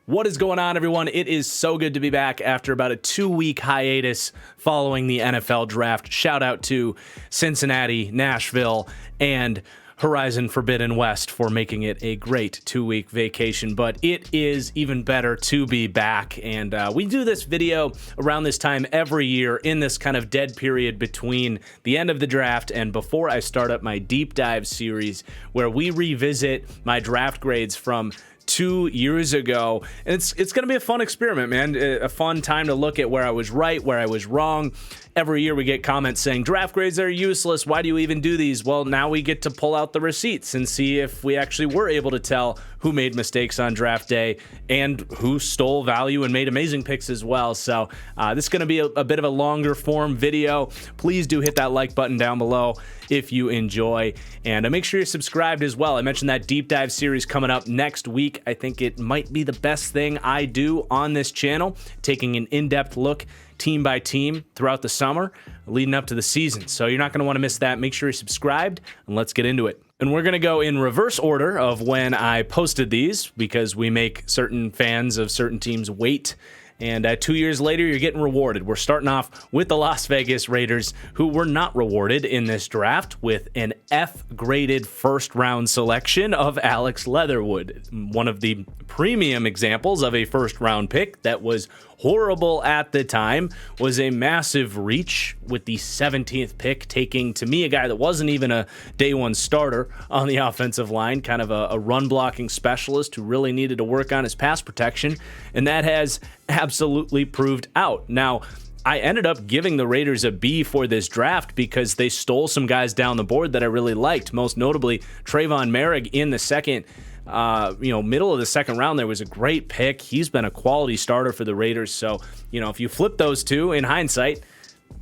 What is going on, everyone? It is so good to be back after about a 2-week hiatus following the NFL draft. Shout out to Cincinnati, Nashville, and Horizon Forbidden West for making it a great 2-week vacation, but it is even better to be back. And we do this video around this time every year in this kind of dead period between the end of the draft and before I start up my deep dive series, where we revisit my draft grades from 2 years ago. And it's going to be a fun experiment, man. A fun time to look at where I was right, where I was wrong. Every year we get comments saying draft grades are useless. Why do you even do these? Well, now we get to pull out the receipts and see if we actually were able to tell who made mistakes on draft day and who stole value and made amazing picks as well. So this is going to be a bit of a longer form video. Please do hit that like button down below if you enjoy, and make sure you're subscribed as well. I mentioned that deep dive series coming up next week. I think it might be the best thing I do on this channel, taking an in-depth look team by team throughout the summer leading up to the season. So you're not going to want to miss that. Make sure you're subscribed, and let's get into it. And we're going to go in reverse order of when I posted these, because we make certain fans of certain teams wait. And 2 years later, you're getting rewarded. We're starting off with the Las Vegas Raiders, who were not rewarded in this draft with an F-graded first-round selection of Alex Leatherwood, one of the premium examples of a first-round pick that was horrible at the time, was a massive reach with the 17th pick, taking, to me, a guy that wasn't even a day one starter on the offensive line, kind of a run-blocking specialist who really needed to work on his pass protection, and that has absolutely proved out. Now, I ended up giving the Raiders a B for this draft because they stole some guys down the board that I really liked, most notably Trayvon Merrick in the second middle of the second round. There was a great pick. He's been a quality starter for the Raiders. So, if you flip those two in hindsight,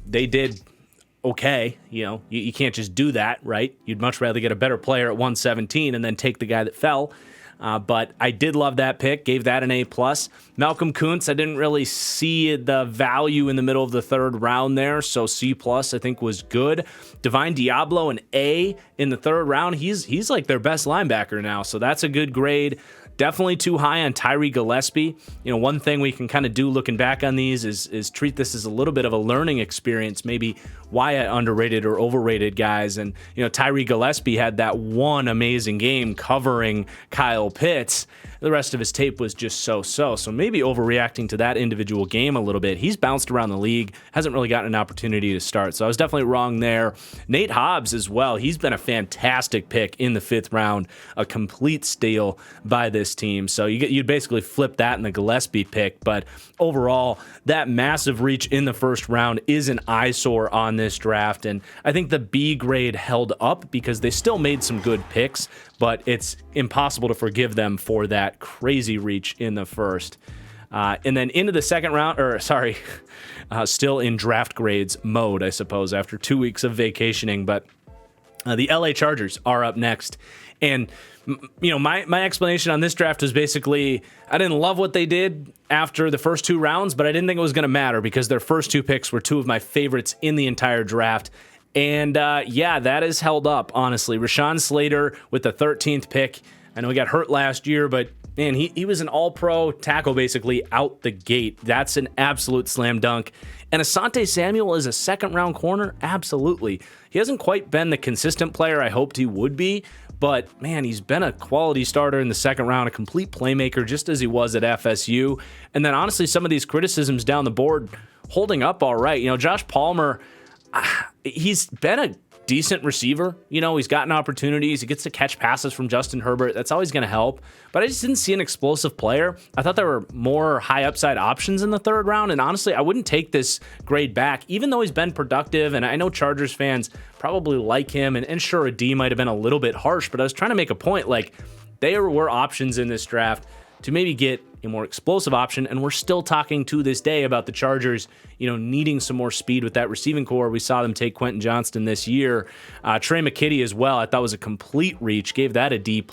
they did okay. You can't just do that, right? You'd much rather get a better player at 117 and then take the guy that fell. But I did love that pick, gave that an A+. Malcolm Kuntz, I didn't really see the value in the middle of the third round there, so C+ I think was good. Divine Diablo, an A in the third round. He's like their best linebacker now, so that's a good grade. Definitely too high on Tyree Gillespie. One thing we can kind of do looking back on these is treat this as a little bit of a learning experience, maybe why I underrated or overrated guys. And, Tyree Gillespie had that one amazing game covering Kyle Pitts. The rest of his tape was just so-so. So maybe overreacting to that individual game a little bit. He's bounced around the league, hasn't really gotten an opportunity to start. So I was definitely wrong there. Nate Hobbs as well. He's been a fantastic pick in the 5th round, a complete steal by this team. So you'd basically flip that in the Gillespie pick. But overall, that massive reach in the first round is an eyesore on this draft. And I think the B grade held up because they still made some good picks, but it's impossible to forgive them for that crazy reach in the first. And then into the second round, still in draft grades mode, I suppose, after 2 weeks of vacationing. But the LA Chargers are up next. And, my explanation on this draft was basically I didn't love what they did after the first 2 rounds, but I didn't think it was going to matter because their first 2 picks were 2 of my favorites in the entire draft. And, that has held up, honestly. Rashawn Slater with the 13th pick. I know he got hurt last year, but, man, he was an all-pro tackle basically out the gate. That's an absolute slam dunk. And Asante Samuel is a second-round corner? Absolutely. He hasn't quite been the consistent player I hoped he would be, but, man, he's been a quality starter in the second round, a complete playmaker just as he was at FSU. And then, honestly, some of these criticisms down the board holding up all right. Josh Palmer, he's been a decent receiver. He's gotten opportunities. He gets to catch passes from Justin Herbert. That's always going to help. But I just didn't see an explosive player. I thought there were more high upside options in the third round. And honestly, I wouldn't take this grade back, even though he's been productive. And I know Chargers fans probably like him. And sure, a D might have been a little bit harsh, but I was trying to make a point. Like, there were options in this draft to maybe get a more explosive option, and we're still talking to this day about the Chargers, needing some more speed with that receiving core. We saw them take Quentin Johnston this year. Trey McKitty as well, I thought was a complete reach, gave that a D+,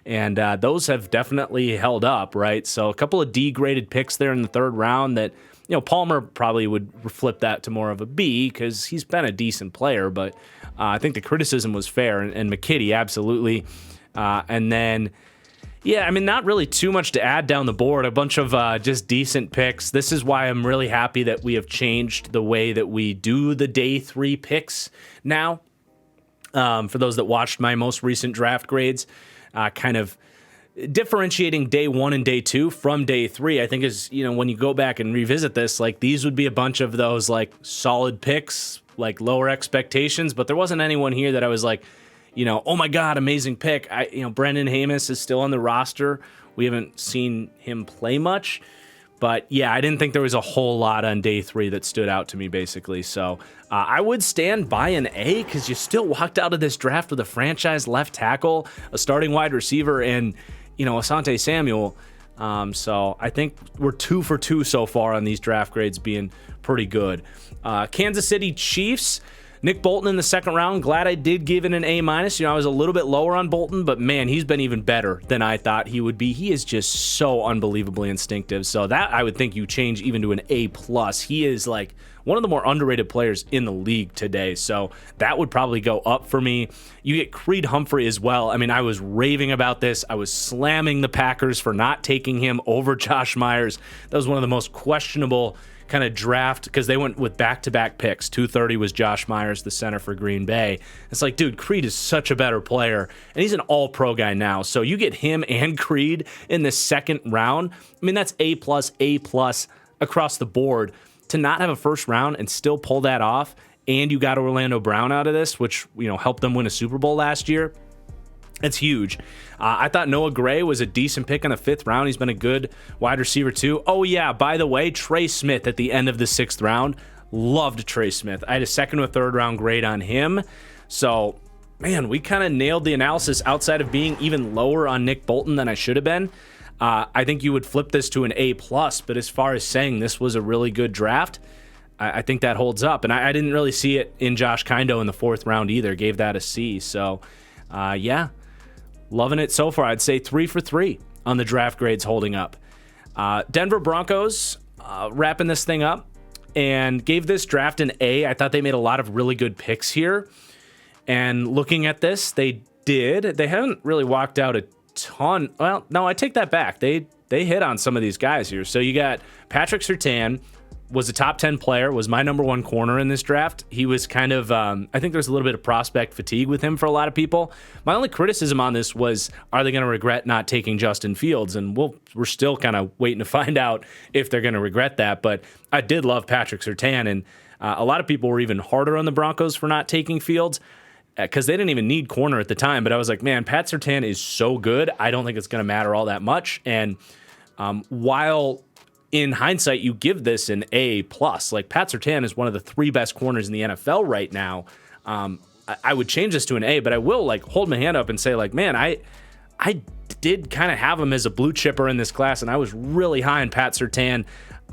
and those have definitely held up, right? So a couple of D-graded picks there in the third round that, Palmer probably would flip that to more of a B because he's been a decent player, but I think the criticism was fair, and McKitty, absolutely. And then, yeah, I mean, not really too much to add down the board. A bunch of just decent picks. This is why I'm really happy that we have changed the way that we do the day 3 picks now. For those that watched my most recent draft grades, kind of differentiating day 1 and day 2 from day 3, I think is, when you go back and revisit this, like these would be a bunch of those like solid picks, like lower expectations, but there wasn't anyone here that I was like, oh my God, amazing pick. Brendan Hamas is still on the roster. We haven't seen him play much, but yeah, I didn't think there was a whole lot on day 3 that stood out to me basically. So I would stand by an A because you still walked out of this draft with a franchise left tackle, a starting wide receiver, and Asante Samuel. So I think we're 2 for 2 so far on these draft grades being pretty good. Kansas City Chiefs, Nick Bolton in the second round. Glad I did give it an A-. I was a little bit lower on Bolton, but man, he's been even better than I thought he would be. He is just so unbelievably instinctive. So that I would think you change even to an A+. He is like one of the more underrated players in the league today. So that would probably go up for me. You get Creed Humphrey as well. I mean, I was raving about this. I was slamming the Packers for not taking him over Josh Myers. That was one of the most questionable kind of draft because they went with back-to-back picks. 230 was Josh Myers, the center for Green Bay. It's like, dude, Creed is such a better player, and he's an all-pro guy now. So you get him and Creed in the second round. I mean, that's A+, A+ across the board. To not have a first round and still pull that off, and you got Orlando Brown out of this, which helped them win a Super Bowl last year. It's huge. I thought Noah Gray was a decent pick in the 5th round. He's been a good wide receiver too. Oh yeah, by the way, Trey Smith at the end of the 6th round. Loved Trey Smith. I had a 2nd or 3rd round grade on him. So, man, we kind of nailed the analysis outside of being even lower on Nick Bolton than I should have been. I think you would flip this to an A+, but as far as saying this was a really good draft, I think that holds up. And I didn't really see it in Josh Kindo in the 4th round either. Gave that a C. So, yeah, loving it so far. I'd say 3 for 3 on the draft grades holding up. Denver Broncos wrapping this thing up and gave this draft an A. I thought they made a lot of really good picks here. And looking at this, they did. They haven't really walked out a ton. Well, no, I take that back. They hit on some of these guys here. So you got Patrick Surtain, was a top 10 player, was my number 1 corner in this draft. He was kind of, I think there's a little bit of prospect fatigue with him for a lot of people. My only criticism on this was, are they going to regret not taking Justin Fields? And we're still kind of waiting to find out if they're going to regret that. But I did love Patrick Surtain, and a lot of people were even harder on the Broncos for not taking Fields because they didn't even need corner at the time. But I was like, man, Pat Surtain is so good. I don't think it's going to matter all that much. And while in hindsight, you give this an A+. Like, Pat Surtain is one of the 3 best corners in the NFL right now. I would change this to an A, but I will hold my hand up and say, man, I did kind of have him as a blue chipper in this class, and I was really high on Pat Surtain.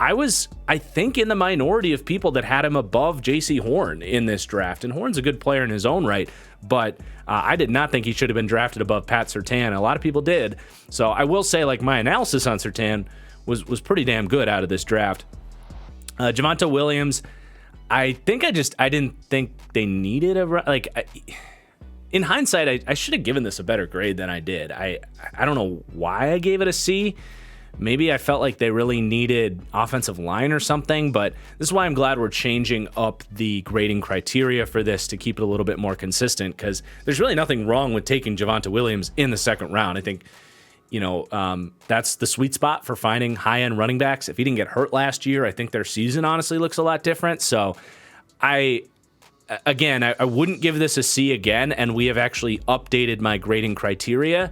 I was, I think, in the minority of people that had him above J.C. Horn in this draft, and Horn's a good player in his own right, but I did not think he should have been drafted above Pat Surtain. A lot of people did. So I will say, my analysis on Surtain was pretty damn good out of this draft. Javonte Williams, I didn't think they needed in hindsight, I should have given this a better grade than I did. I don't know why I gave it a C. Maybe I felt like they really needed offensive line or something, but this is why I'm glad we're changing up the grading criteria for this to keep it a little bit more consistent, because there's really nothing wrong with taking Javonte Williams in the 2nd round. I think that's the sweet spot for finding high-end running backs. If he didn't get hurt last year, I think their season honestly looks a lot different. So I wouldn't give this a C again, and we have actually updated my grading criteria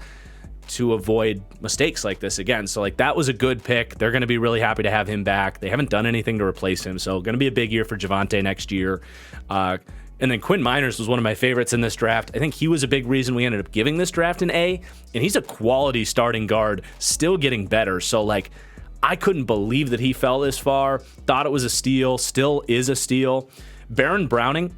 to avoid mistakes like this again. So that was a good pick. They're going to be really happy to have him back. They haven't done anything to replace him, so going to be a big year for Javonte next year. And then Quinn Miners was one of my favorites in this draft. I think he was a big reason we ended up giving this draft an A, and he's a quality starting guard, still getting better. So, I couldn't believe that he fell this far. Thought it was a steal, still is a steal. Baron Browning,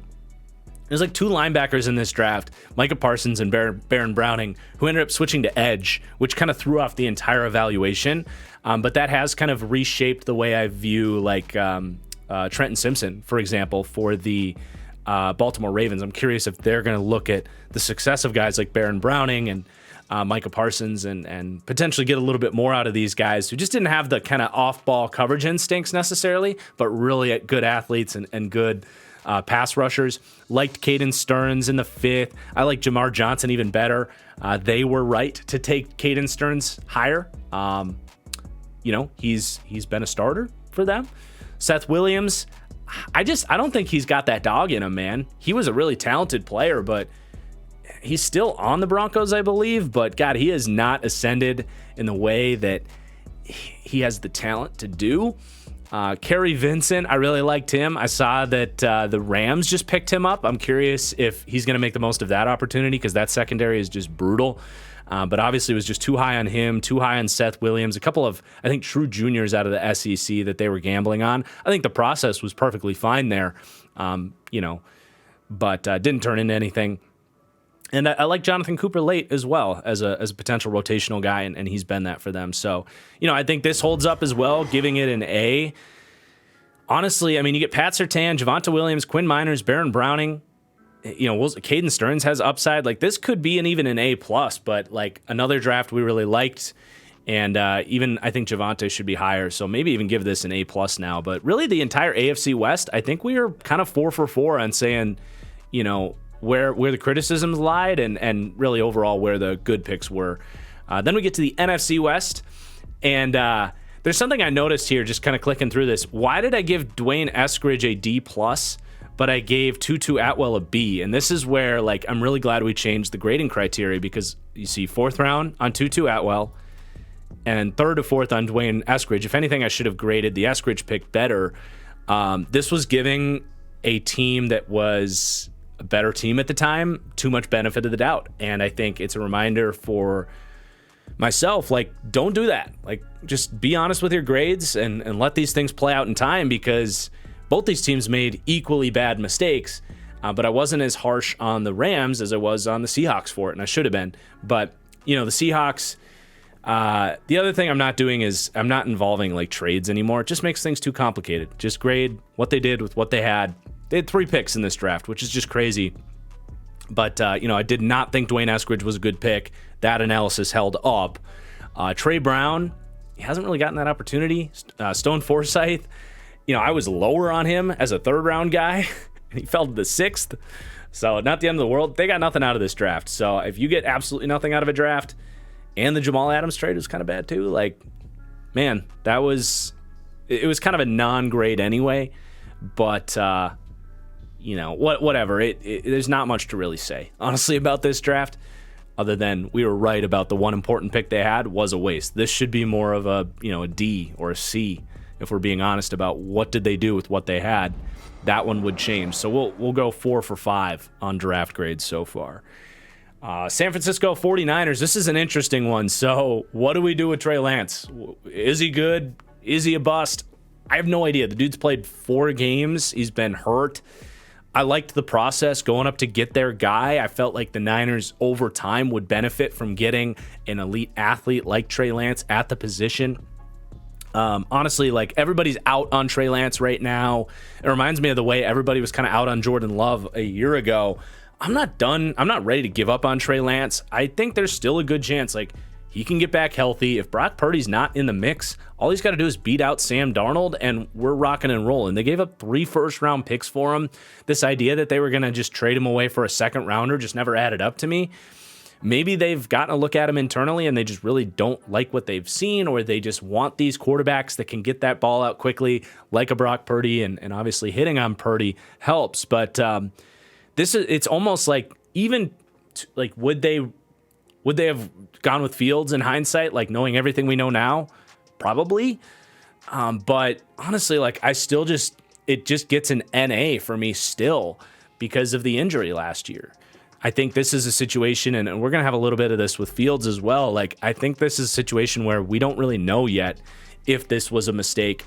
There's like 2 linebackers in this draft, Micah Parsons and Baron Browning, who ended up switching to edge, which kind of threw off the entire evaluation. But that has kind of reshaped the way I view like Trenton Simpson, for example, for the Baltimore Ravens. I'm curious if they're going to look at the success of guys like Baron Browning and Micah Parsons and potentially get a little bit more out of these guys who just didn't have the kind of off-ball coverage instincts necessarily, but really good athletes and good pass rushers. Liked Caden Stearns in the 5th. I like Jamar Johnson even better. They were right to take Caden Stearns higher. He's been a starter for them. Seth Williams, I don't think he's got that dog in him, man. He was a really talented player, but he's still on the Broncos, I believe. But God, he has not ascended in the way that he has the talent to do. Kerry Vincent, I really liked him. I saw that the Rams just picked him up. I'm curious if he's going to make the most of that opportunity because that secondary is just brutal. But obviously it was just too high on him, too high on Seth Williams, a couple of, I think, true juniors out of the SEC that they were gambling on. I think the process was perfectly fine there, but didn't turn into anything. And I like Jonathan Cooper late as well as a potential rotational guy, and he's been that for them. So, I think this holds up as well, giving it an A. Honestly, I mean, you get Pat Surtain, Javonte Williams, Quinn Miners, Baron Browning. Caden Stearns has upside. Like, this could be even an A+, but like another draft we really liked. And even I think Javonte should be higher. So maybe even give this an A+ now. But really the entire AFC West, I think we are kind of 4 for 4 on saying, where the criticisms lied and really overall where the good picks were. Then we get to the NFC West, and there's something I noticed here just kind of clicking through this. Why did I give Dwayne Eskridge a D+, but I gave Tutu Atwell a B? And this is where I'm really glad we changed the grading criteria, because you see 4th round on Tutu Atwell and 3rd to 4th on Dwayne Eskridge. If anything, I should have graded the Eskridge pick better. This was giving a team that was a better team at the time too much benefit of the doubt. And I think it's a reminder for myself, don't do that. Just be honest with your grades and let these things play out in time, because both these teams made equally bad mistakes. But I wasn't as harsh on the Rams as I was on the Seahawks for it, and I should have been. But, the Seahawks, the other thing I'm not doing is I'm not involving trades anymore. It just makes things too complicated. Just grade what they did with what they had. They had 3 picks in this draft, which is just crazy. But, I did not think Dwayne Eskridge was a good pick. That analysis held up. Trey Brown, he hasn't really gotten that opportunity. Stone Forsythe, I was lower on him as a 3rd-round guy, and he fell to the 6th. So not the end of the world. They got nothing out of this draft. So if you get absolutely nothing out of a draft, and the Jamal Adams trade was kind of bad too, man, it was kind of a non-grade anyway. But whatever. There's not much to really say, honestly, about this draft, other than we were right about the one important pick they had was a waste. This should be more of a D or a C, if we're being honest about what did they do with what they had. That one would change. So we'll go 4 for 5 on draft grades so far. San Francisco 49ers, this is an interesting one. So what do we do with Trey Lance? Is he good? Is he a bust? I have no idea. The dude's played 4 games. He's been hurt. I liked the process going up to get their guy. I felt like the Niners over time would benefit from getting an elite athlete like Trey Lance at the position. Honestly, everybody's out on Trey Lance right now. It reminds me of the way everybody was kind of out on Jordan Love a year ago. I'm not done. I'm not ready to give up on Trey Lance. I think there's still a good chance he can get back healthy. If Brock Purdy's not in the mix, all he's got to do is beat out Sam Darnold, and we're rocking and rolling. They gave up 3 first-round picks for him. This idea that they were going to just trade him away for a second-rounder just never added up to me. Maybe they've gotten a look at him internally, and they just really don't like what they've seen, or they just want these quarterbacks that can get that ball out quickly, like a Brock Purdy, and obviously hitting on Purdy helps. But it's almost would they have gone with Fields in hindsight, knowing everything we know now? Probably. But honestly, I still it just gets an NA for me still because of the injury last year. I think this is a situation, and we're going to have a little bit of this with Fields as well. I think this is a situation where we don't really know yet if this was a mistake.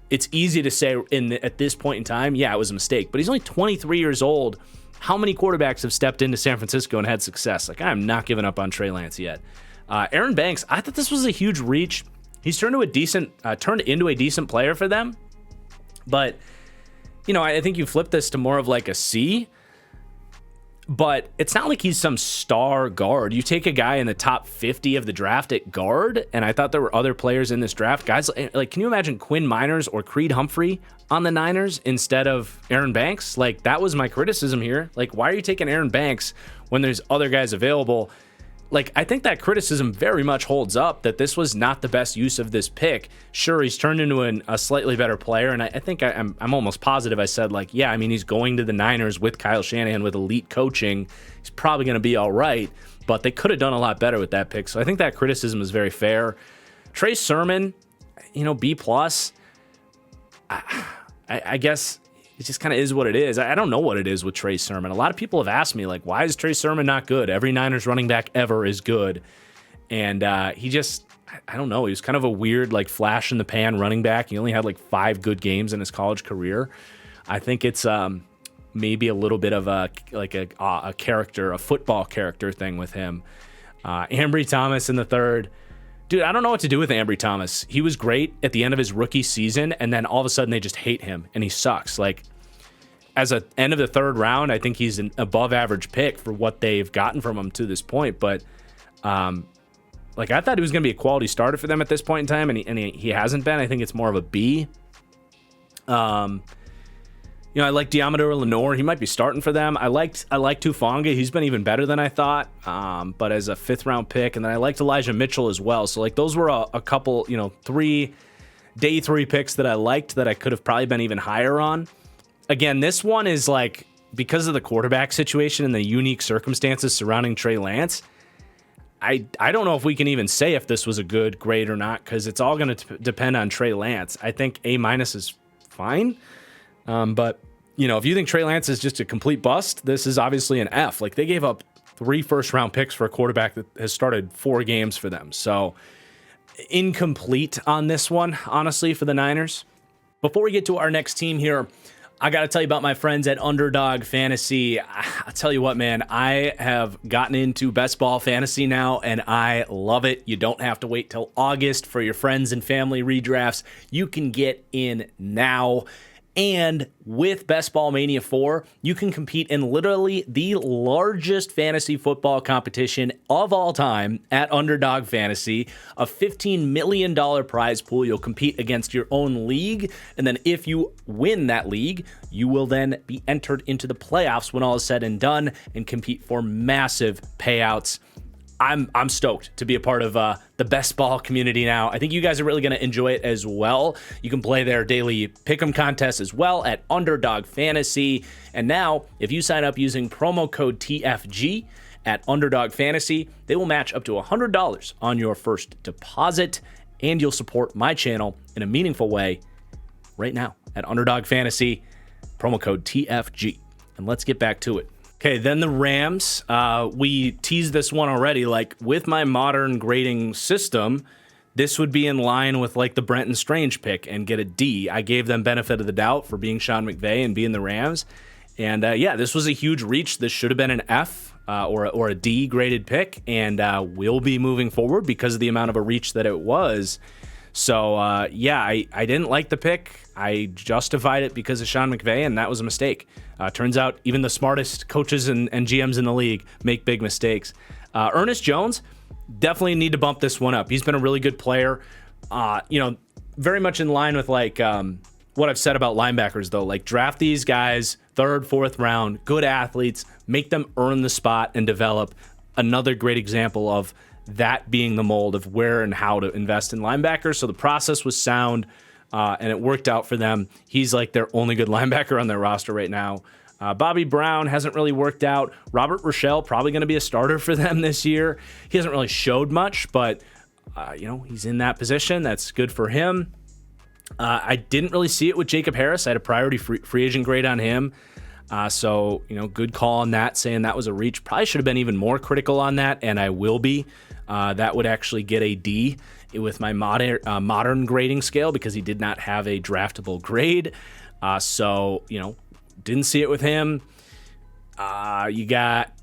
it's easy to say at this point in time, yeah, it was a mistake. But he's only 23 years old. How many quarterbacks have stepped into San Francisco and had success? Like, I'm not giving up on Trey Lance yet. Aaron Banks, I thought this was a huge reach. He's turned into a decent player for them. But, I think you flip this to more of like a C. But it's not like he's some star guard. You take a guy in the top 50 of the draft at guard, and I thought there were other players in this draft. Guys, like, can you imagine Quinn Miners or Creed Humphrey on the Niners instead of Aaron Banks? Like, that was my criticism here. Like, why are you taking Aaron Banks when there's other guys available? Like, I think that criticism very much holds up, that this was not the best use of this pick. Sure, he's turned into a slightly better player, and I think I'm almost positive I said, like, yeah, I mean, he's going to the Niners with Kyle Shanahan with elite coaching. He's probably going to be all right, but they could have done a lot better with that pick. So I think that criticism is very fair. Trey Sermon, B+. I guess it just kind of is what it is. I don't know what it is with Trey Sermon. A lot of people have asked me, like, why is Trey Sermon not good? Every Niners running back ever is good. And he just, I don't know. He was kind of a weird, like, flash in the pan running back. He only had like 5 good games in his college career. I think it's maybe a little bit of a character, a football character thing with him. Ambry Thomas in the third. Dude, I don't know what to do with Ambry Thomas. He was great at the end of his rookie season, and then all of a sudden they just hate him, and he sucks. Like, as an end of the third round, I think he's an above-average pick for what they've gotten from him to this point. But, I thought he was going to be a quality starter for them at this point in time, and he hasn't been. I think it's more of a B. I like Diamador Lenore. He might be starting for them. I like Tufanga. He's been even better than I thought, but as a 5th-round pick. And then I liked Elijah Mitchell as well. So, like, those were a couple, 3 day 3 picks that I liked that I could have probably been even higher on. Again, this one is, like, because of the quarterback situation and the unique circumstances surrounding Trey Lance, I don't know if we can even say if this was a good grade or not, because it's all going to depend on Trey Lance. I think A- is fine. But, if you think Trey Lance is just a complete bust, this is obviously an F. Like, they gave up 3 first-round picks for a quarterback that has started 4 games for them. So, incomplete on this one, honestly, for the Niners. Before we get to our next team here, I got to tell you about my friends at Underdog Fantasy. I'll tell you what, man, I have gotten into best ball fantasy now, and I love it. You don't have to wait till August for your friends and family redrafts. You can get in now. And with Best Ball Mania 4, you can compete in literally the largest fantasy football competition of all time at Underdog Fantasy, a $15 million prize pool. You'll compete against your own league, and then if you win that league, you will then be entered into the playoffs when all is said and done and compete for massive payouts. I'm stoked to be a part of the best ball community now. I think you guys are really going to enjoy it as well. You can play their daily pick'em contest as well at Underdog Fantasy. And now, if you sign up using promo code TFG at Underdog Fantasy, they will match up to $100 on your first deposit, and you'll support my channel in a meaningful way right now at Underdog Fantasy, promo code TFG. And let's get back to it. Okay, then the Rams. We teased this one already. Like, with my modern grading system, this would be in line with, like, the Brenton Strange pick and get a D. I gave them benefit of the doubt for being Sean McVay and being the Rams. And, this was a huge reach. This should have been an F or a D graded pick, and will be moving forward because of the amount of a reach that it was. So, I didn't like the pick. I justified it because of Sean McVay, and that was a mistake. Turns out even the smartest coaches and GMs in the league make big mistakes. Ernest Jones, definitely need to bump this one up. He's been a really good player. Very much in line with, like, what I've said about linebackers, though. Like, draft these guys, 3rd, 4th round, good athletes, make them earn the spot and develop. Another great example of that being the mold of where and how to invest in linebackers. So the process was sound, and it worked out for them. He's like their only good linebacker on their roster right now. Bobby Brown hasn't really worked out. Robert Rochelle, probably going to be a starter for them this year. He hasn't really showed much, but, he's in that position. That's good for him. I didn't really see it with Jacob Harris. I had a priority free agent grade on him. So, good call on that, saying that was a reach. Probably should have been even more critical on that, and I will be. That would actually get a D with my modern grading scale because he did not have a draftable grade. So, didn't see it with him. You got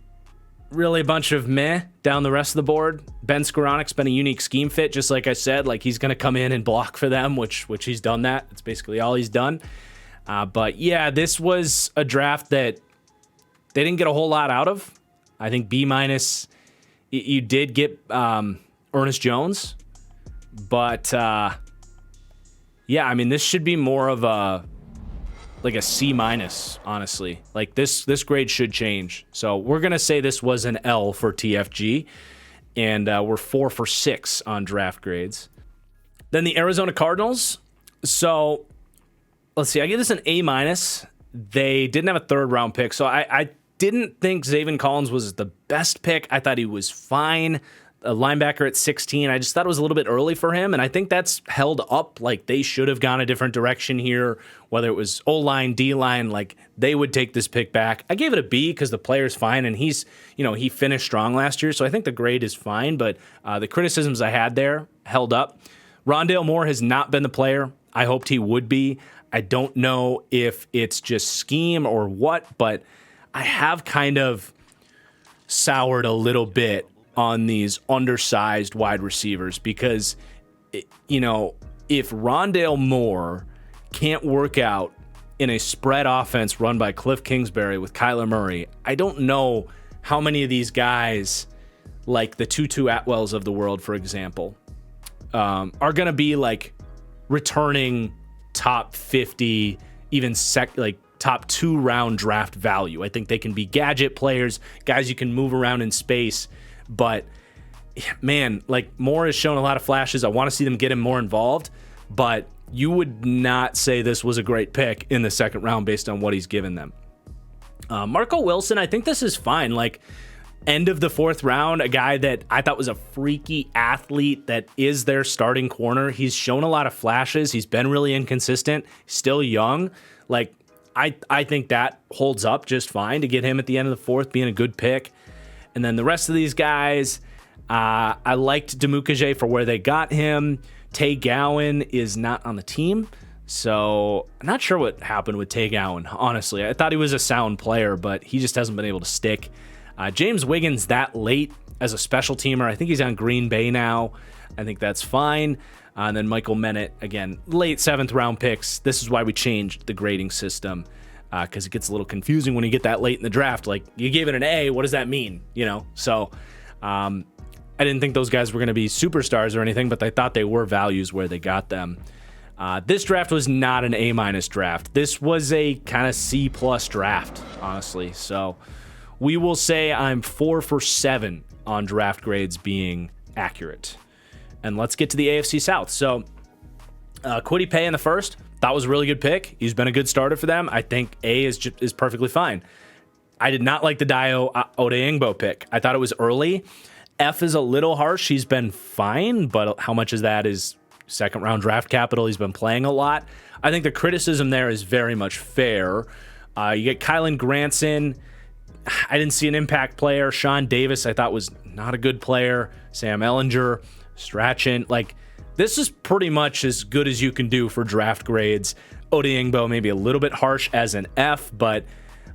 really a bunch of meh down the rest of the board. Ben Skoranic's been a unique scheme fit, just like I said. Like, he's going to come in and block for them, which he's done that. It's basically all he's done. But yeah, this was a draft that they didn't get a whole lot out of. I think B-. You did get Ernest Jones, but yeah, I mean, this should be more of a C-, honestly. Like, this grade should change. So we're gonna say this was an L for TFG, and we're 4 for 6 on draft grades. Then the Arizona Cardinals. So let's see, I give this an A-. They didn't have a third round pick, so I didn't think Zaven Collins was the best pick. I thought he was fine. A linebacker at 16. I just thought it was a little bit early for him, and I think that's held up. Like, they should have gone a different direction here, whether it was O-line, D-line, like, they would take this pick back. I gave it a B because the player's fine, and he's, he finished strong last year, so I think the grade is fine, but the criticisms I had there held up. Rondale Moore has not been the player I hoped he would be. I don't know if it's just scheme or what, but I have kind of soured a little bit on these undersized wide receivers because, if Rondale Moore can't work out in a spread offense run by Cliff Kingsbury with Kyler Murray, I don't know how many of these guys, like the Tutu Atwells of the world, for example, are going to be like returning top 50, even top 2 round draft value. I think they can be gadget players, guys you can move around in space. But man, like, Moore has shown a lot of flashes. I want to see them get him more involved, but you would not say this was a great pick in the second round based on what he's given them. Marco Wilson, I think this is fine. Like, end of the 4th round, a guy that I thought was a freaky athlete that is their starting corner. He's shown a lot of flashes. He's been really inconsistent, still young. Like, I think that holds up just fine to get him at the end of the 4th, being a good pick. And then the rest of these guys, I liked Demukaje for where they got him. Tay Gowan is not on the team, so I'm not sure what happened with Tay Gowan, honestly. I thought he was a sound player, but he just hasn't been able to stick. James Wiggins that late as a special teamer. I think he's on Green Bay now. I think that's fine. And then Michael Menet, again, late 7th round picks. This is why we changed the grading system. Because it gets a little confusing when you get that late in the draft. Like, you gave it an A, what does that mean? So I didn't think those guys were going to be superstars or anything, but I thought they were values where they got them. This draft was not an A- draft. This was a kind of C+ draft, honestly. So we will say I'm 4 for 7 on draft grades being accurate. And let's get to the AFC South. So Kwity Paye in the first. That was a really good pick. He's been a good starter for them. I think A is perfectly fine. I did not like the Dayo Odeyingbo pick. I thought it was early. F is a little harsh. He's been fine, but how much of that is second round draft capital? He's been playing a lot. I think the criticism there is very much fair. You get Kylan Granson. I didn't see an impact player. Sean Davis I thought was not a good player. Sam Ehlinger, Strachan, this is pretty much as good as you can do for draft grades. Odeyingbo maybe a little bit harsh as an F, but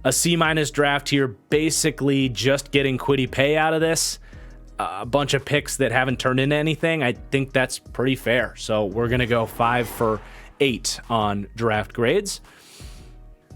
a C- draft here, basically just getting Kwity Paye out of this. A bunch of picks that haven't turned into anything. I think that's pretty fair. So we're going to go 5 for 8 on draft grades.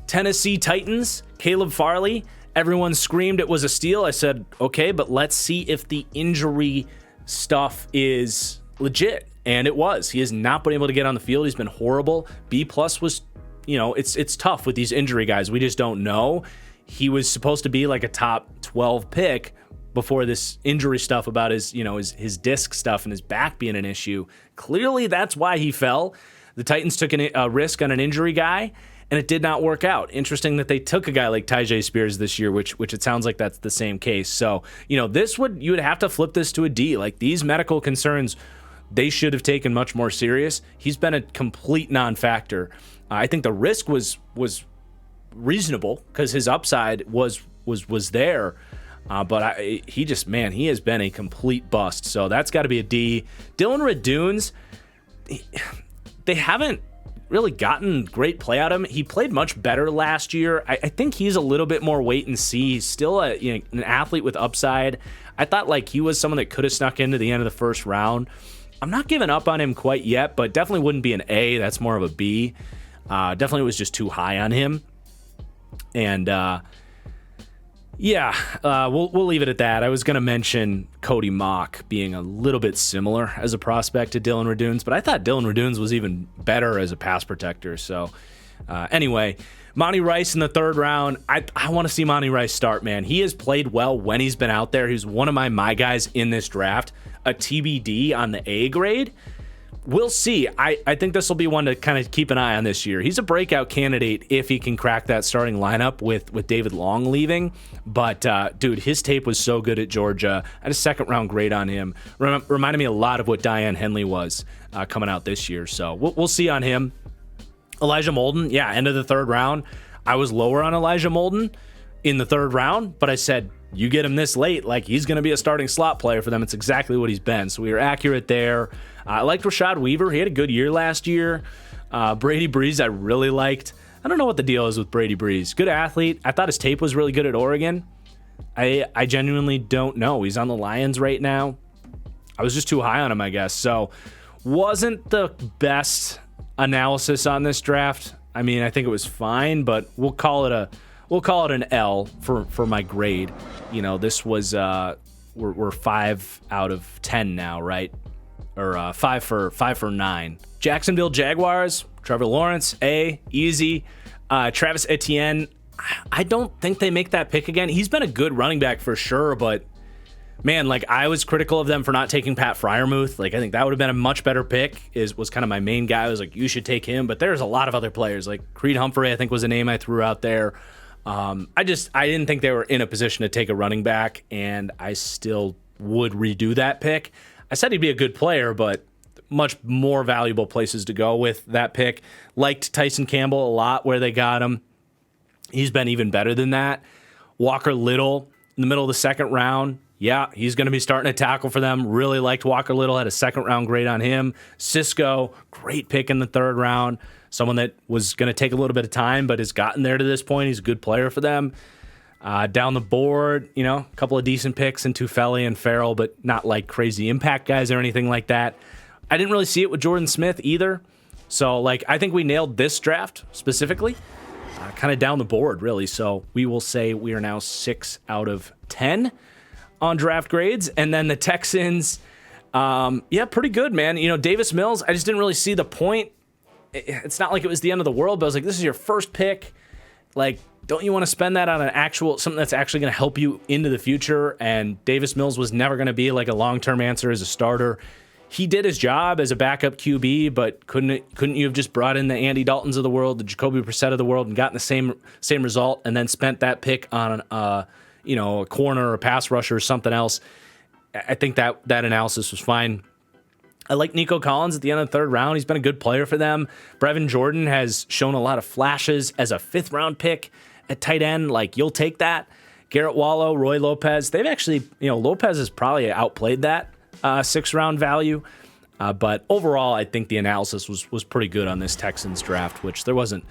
Tennessee Titans, Caleb Farley. Everyone screamed it was a steal. I said, okay, but let's see if the injury stuff is legit. And it was. He has not been able to get on the field. He's been horrible. B+ was, it's tough with these injury guys. We just don't know. He was supposed to be like a top 12 pick before this injury stuff about his disc stuff and his back being an issue. Clearly, that's why he fell. The Titans took a risk on an injury guy, and it did not work out. Interesting that they took a guy like Tyjae Spears this year, which it sounds like that's the same case. So, you would have to flip this to a D. Like, these medical concerns, they should have taken much more serious. He's been a complete non-factor. I think the risk was reasonable because his upside was there. He has been a complete bust. So that's got to be a D. Dylan Radunes, they haven't really gotten great play out of him. He played much better last year. I think he's a little bit more wait and see. He's still an athlete with upside. I thought like he was someone that could have snuck into the end of the first round. I'm not giving up on him quite yet, but definitely wouldn't be an A. That's more of a B. Definitely was just too high on him. And we'll leave it at that. I was going to mention Cody Mock being a little bit similar as a prospect to Dylan Radunes, but I thought Dylan Radunes was even better as a pass protector. So anyway, Monty Rice in the third round. I want to see Monty Rice start, man. He has played well when he's been out there. He's one of my guys in this draft. A TBD on the A grade. We'll see. I think this will be one to kind of keep an eye on this year. He's a breakout candidate if he can crack that starting lineup with David Long leaving. But, dude, his tape was so good at Georgia. I had a second-round grade on him. Reminded me a lot of what Diane Henley was coming out this year. So we'll see on him. Elijah Molden, end of the third round. I was lower on Elijah Molden in the third round, but I said, you get him this late, like he's going to be a starting slot player for them. It's exactly what he's been. So we were accurate there. I liked Rashad Weaver. He had a good year last year. Brady Breeze, I really liked. I don't know what the deal is with Brady Breeze. Good athlete. I thought his tape was really good at Oregon. I genuinely don't know. He's on the Lions right now. I was just too high on him, I guess. So wasn't the best analysis on this draft. I mean, I think it was fine, but we'll call it an L for my grade. You know, this was we're 5 out of 10 now, right? Or 5 for 9. Jacksonville Jaguars, Trevor Lawrence, A, easy. Travis Etienne, I don't think they make that pick again. He's been a good running back for sure, but man, like I was critical of them for not taking Pat Freiermuth. Like I think that would have been a much better pick. Was kind of my main guy. I was like, you should take him. But there's a lot of other players. Like Creed Humphrey, I think was a name I threw out there. I didn't think they were in a position to take a running back, and I still would redo that pick. I said he'd be a good player, but much more valuable places to go with that pick. Liked Tyson Campbell a lot where they got him. He's been even better than that. Walker Little in the middle of the second round. Yeah, he's going to be starting to tackle for them. Really liked Walker Little. Had a second round grade on him. Cisco, great pick in the third round. Someone that was going to take a little bit of time, but has gotten there to this point. He's a good player for them. Down the board, a couple of decent picks in Tufele and Farrell, but not like crazy impact guys or anything like that. I didn't really see it with Jordan Smith either. So, I think we nailed this draft specifically, kind of down the board, really. So we will say we are now 6 out of 10 on draft grades. And then the Texans, pretty good, man. Davis Mills, I just didn't really see the point. It's not like it was the end of the world, but I was like, this is your first pick. Like, don't you want to spend that on something that's actually going to help you into the future? And Davis Mills was never going to be like a long-term answer as a starter. He did his job as a backup QB, but couldn't you have just brought in the Andy Daltons of the world, the Jacoby Brissett of the world, and gotten the same result, and then spent that pick on a corner or a pass rusher or something else? I think that analysis was fine. I like Nico Collins at the end of the third round. He's been a good player for them. Brevin Jordan has shown a lot of flashes as a fifth-round pick at tight end. Like, you'll take that. Garrett Wallow, Roy Lopez. They've actually, Lopez has probably outplayed that sixth-round value. But overall, I think the analysis was pretty good on this Texans draft, which there wasn't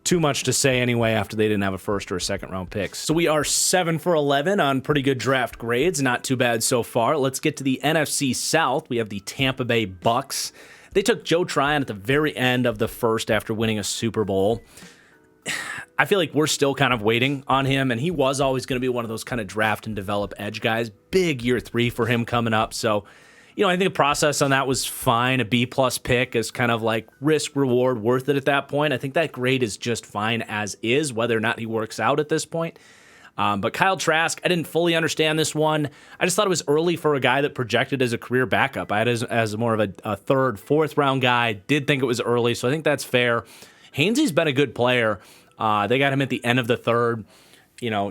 too much to say anyway after they didn't have a first or a second round picks. So we are 7 for 11 on pretty good draft grades. Not too bad so far. Let's get to the NFC South. We have the Tampa Bay Bucs. They took Joe Tryon at the very end of the first after winning a Super Bowl. I feel like we're still kind of waiting on him, and he was always going to be one of those kind of draft and develop edge guys. Big year 3 for him coming up. So, I think the process on that was fine. A B-plus pick is kind of like risk-reward worth it at that point. I think that grade is just fine as is, whether or not he works out at this point. But Kyle Trask, I didn't fully understand this one. I just thought it was early for a guy that projected as a career backup. I had it as more of a third, fourth-round guy. Did think it was early, so I think that's fair. Hainsey's been a good player. They got him at the end of the third.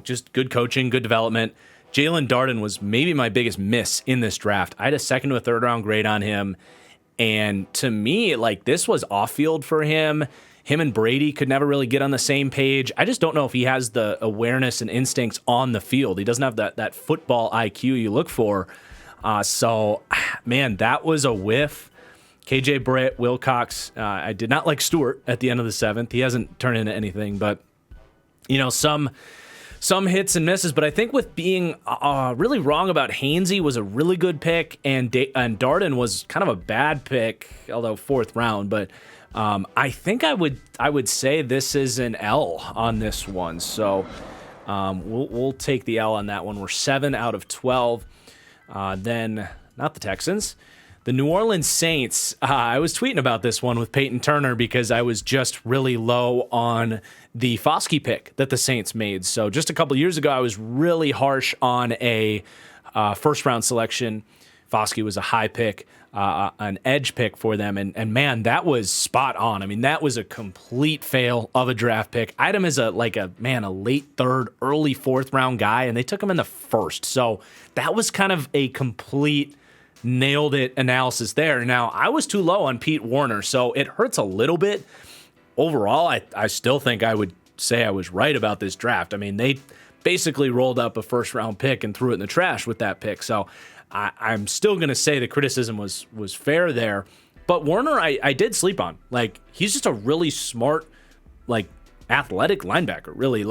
Just good coaching, good development. Jalen Darden was maybe my biggest miss in this draft. I had a second to a third round grade on him. And to me, this was off field for him. him and Brady could never really get on the same page. I just don't know if he has the awareness and instincts on the field. He doesn't have that football IQ you look for. So, man, that was a whiff. KJ Britt, Wilcox. I did not like Stewart at the end of the 7th. He hasn't turned into anything, but some hits and misses. But I think with being really wrong about Hainsey was a really good pick, and Darden was kind of a bad pick, although 4th round. But I think I would say this is an L on this one. So we'll take the L on that one. We're 7 out of 12. Then not the Texans. The New Orleans Saints, I was tweeting about this one with Peyton Turner because I was just really low on the Foskey pick that the Saints made. So just a couple years ago, I was really harsh on a first-round selection. Foskey was a high pick, an edge pick for them, and man, that was spot on. I mean, that was a complete fail of a draft pick. I had him as a late 3rd, early 4th round guy, and they took him in the 1st. So that was kind of a complete nailed it analysis there. Now, I was too low on Pete Warner, so it hurts a little bit. Overall, I still think I would say I was right about this draft. I mean, they basically rolled up a first-round pick and threw it in the trash with that pick. So I'm still going to say the criticism was fair there. But Warner, I did sleep on. Like, he's just a really smart, athletic linebacker, really.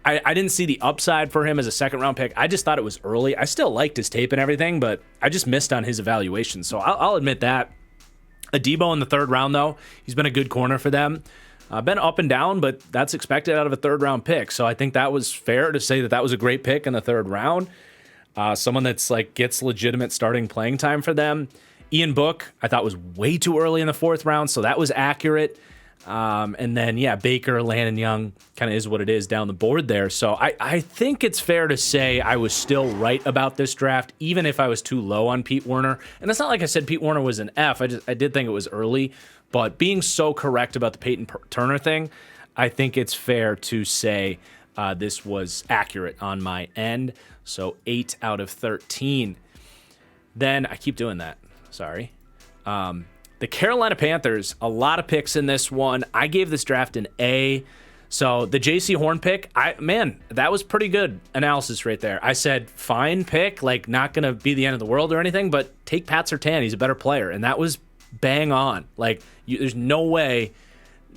I didn't see the upside for him as a 2nd-round pick. I just thought it was early. I still liked his tape and everything, but I just missed on his evaluation. So I'll admit that. Adebo in the 3rd round, though, he's been a good corner for them. Been up and down, but that's expected out of a 3rd-round pick. So I think that was fair to say that was a great pick in the 3rd round. Someone that's gets legitimate starting playing time for them. Ian Book, I thought was way too early in the 4th round, so that was accurate. And then, Baker, Landon Young kind of is what it is down the board there. So I think it's fair to say I was still right about this draft, even if I was too low on Pete Warner. And it's not like I said Pete Warner was an F. I did think it was early. But being so correct about the Peyton Turner thing, I think it's fair to say this was accurate on my end. So 8 out of 13. Then I keep doing that. Sorry. The Carolina Panthers, a lot of picks in this one. I gave this draft an A. So the J.C. Horn pick, that was pretty good analysis right there. I said, fine pick, not going to be the end of the world or anything, but take Pat Surtain. He's a better player. And that was bang on. There's no way,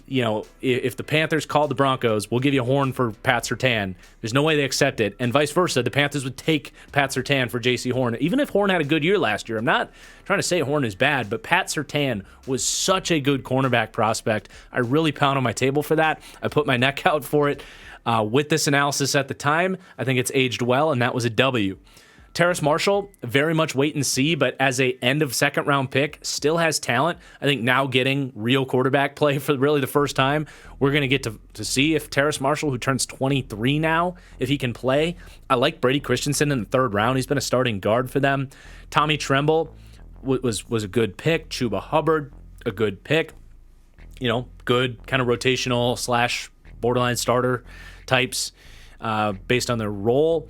if the Panthers called the Broncos, we'll give you Horn for Pat Surtain. There's no way they accept it. And vice versa, the Panthers would take Pat Surtain for J.C. Horn. Even if Horn had a good year last year, I'm not trying to say Horn is bad, but Pat Surtain was such a good cornerback prospect. I really pound on my table for that. I put my neck out for it. With this analysis at the time, I think it's aged well, and that was a W. Terrace Marshall, very much wait and see, but as a end of 2nd-round pick, still has talent. I think now getting real quarterback play for really the first time, we're going to get to see if Terrace Marshall, who turns 23 now, if he can play. I like Brady Christensen in the 3rd round. He's been a starting guard for them. Tommy Tremble was a good pick. Chuba Hubbard, a good pick. Good kind of rotational / borderline starter types based on their role.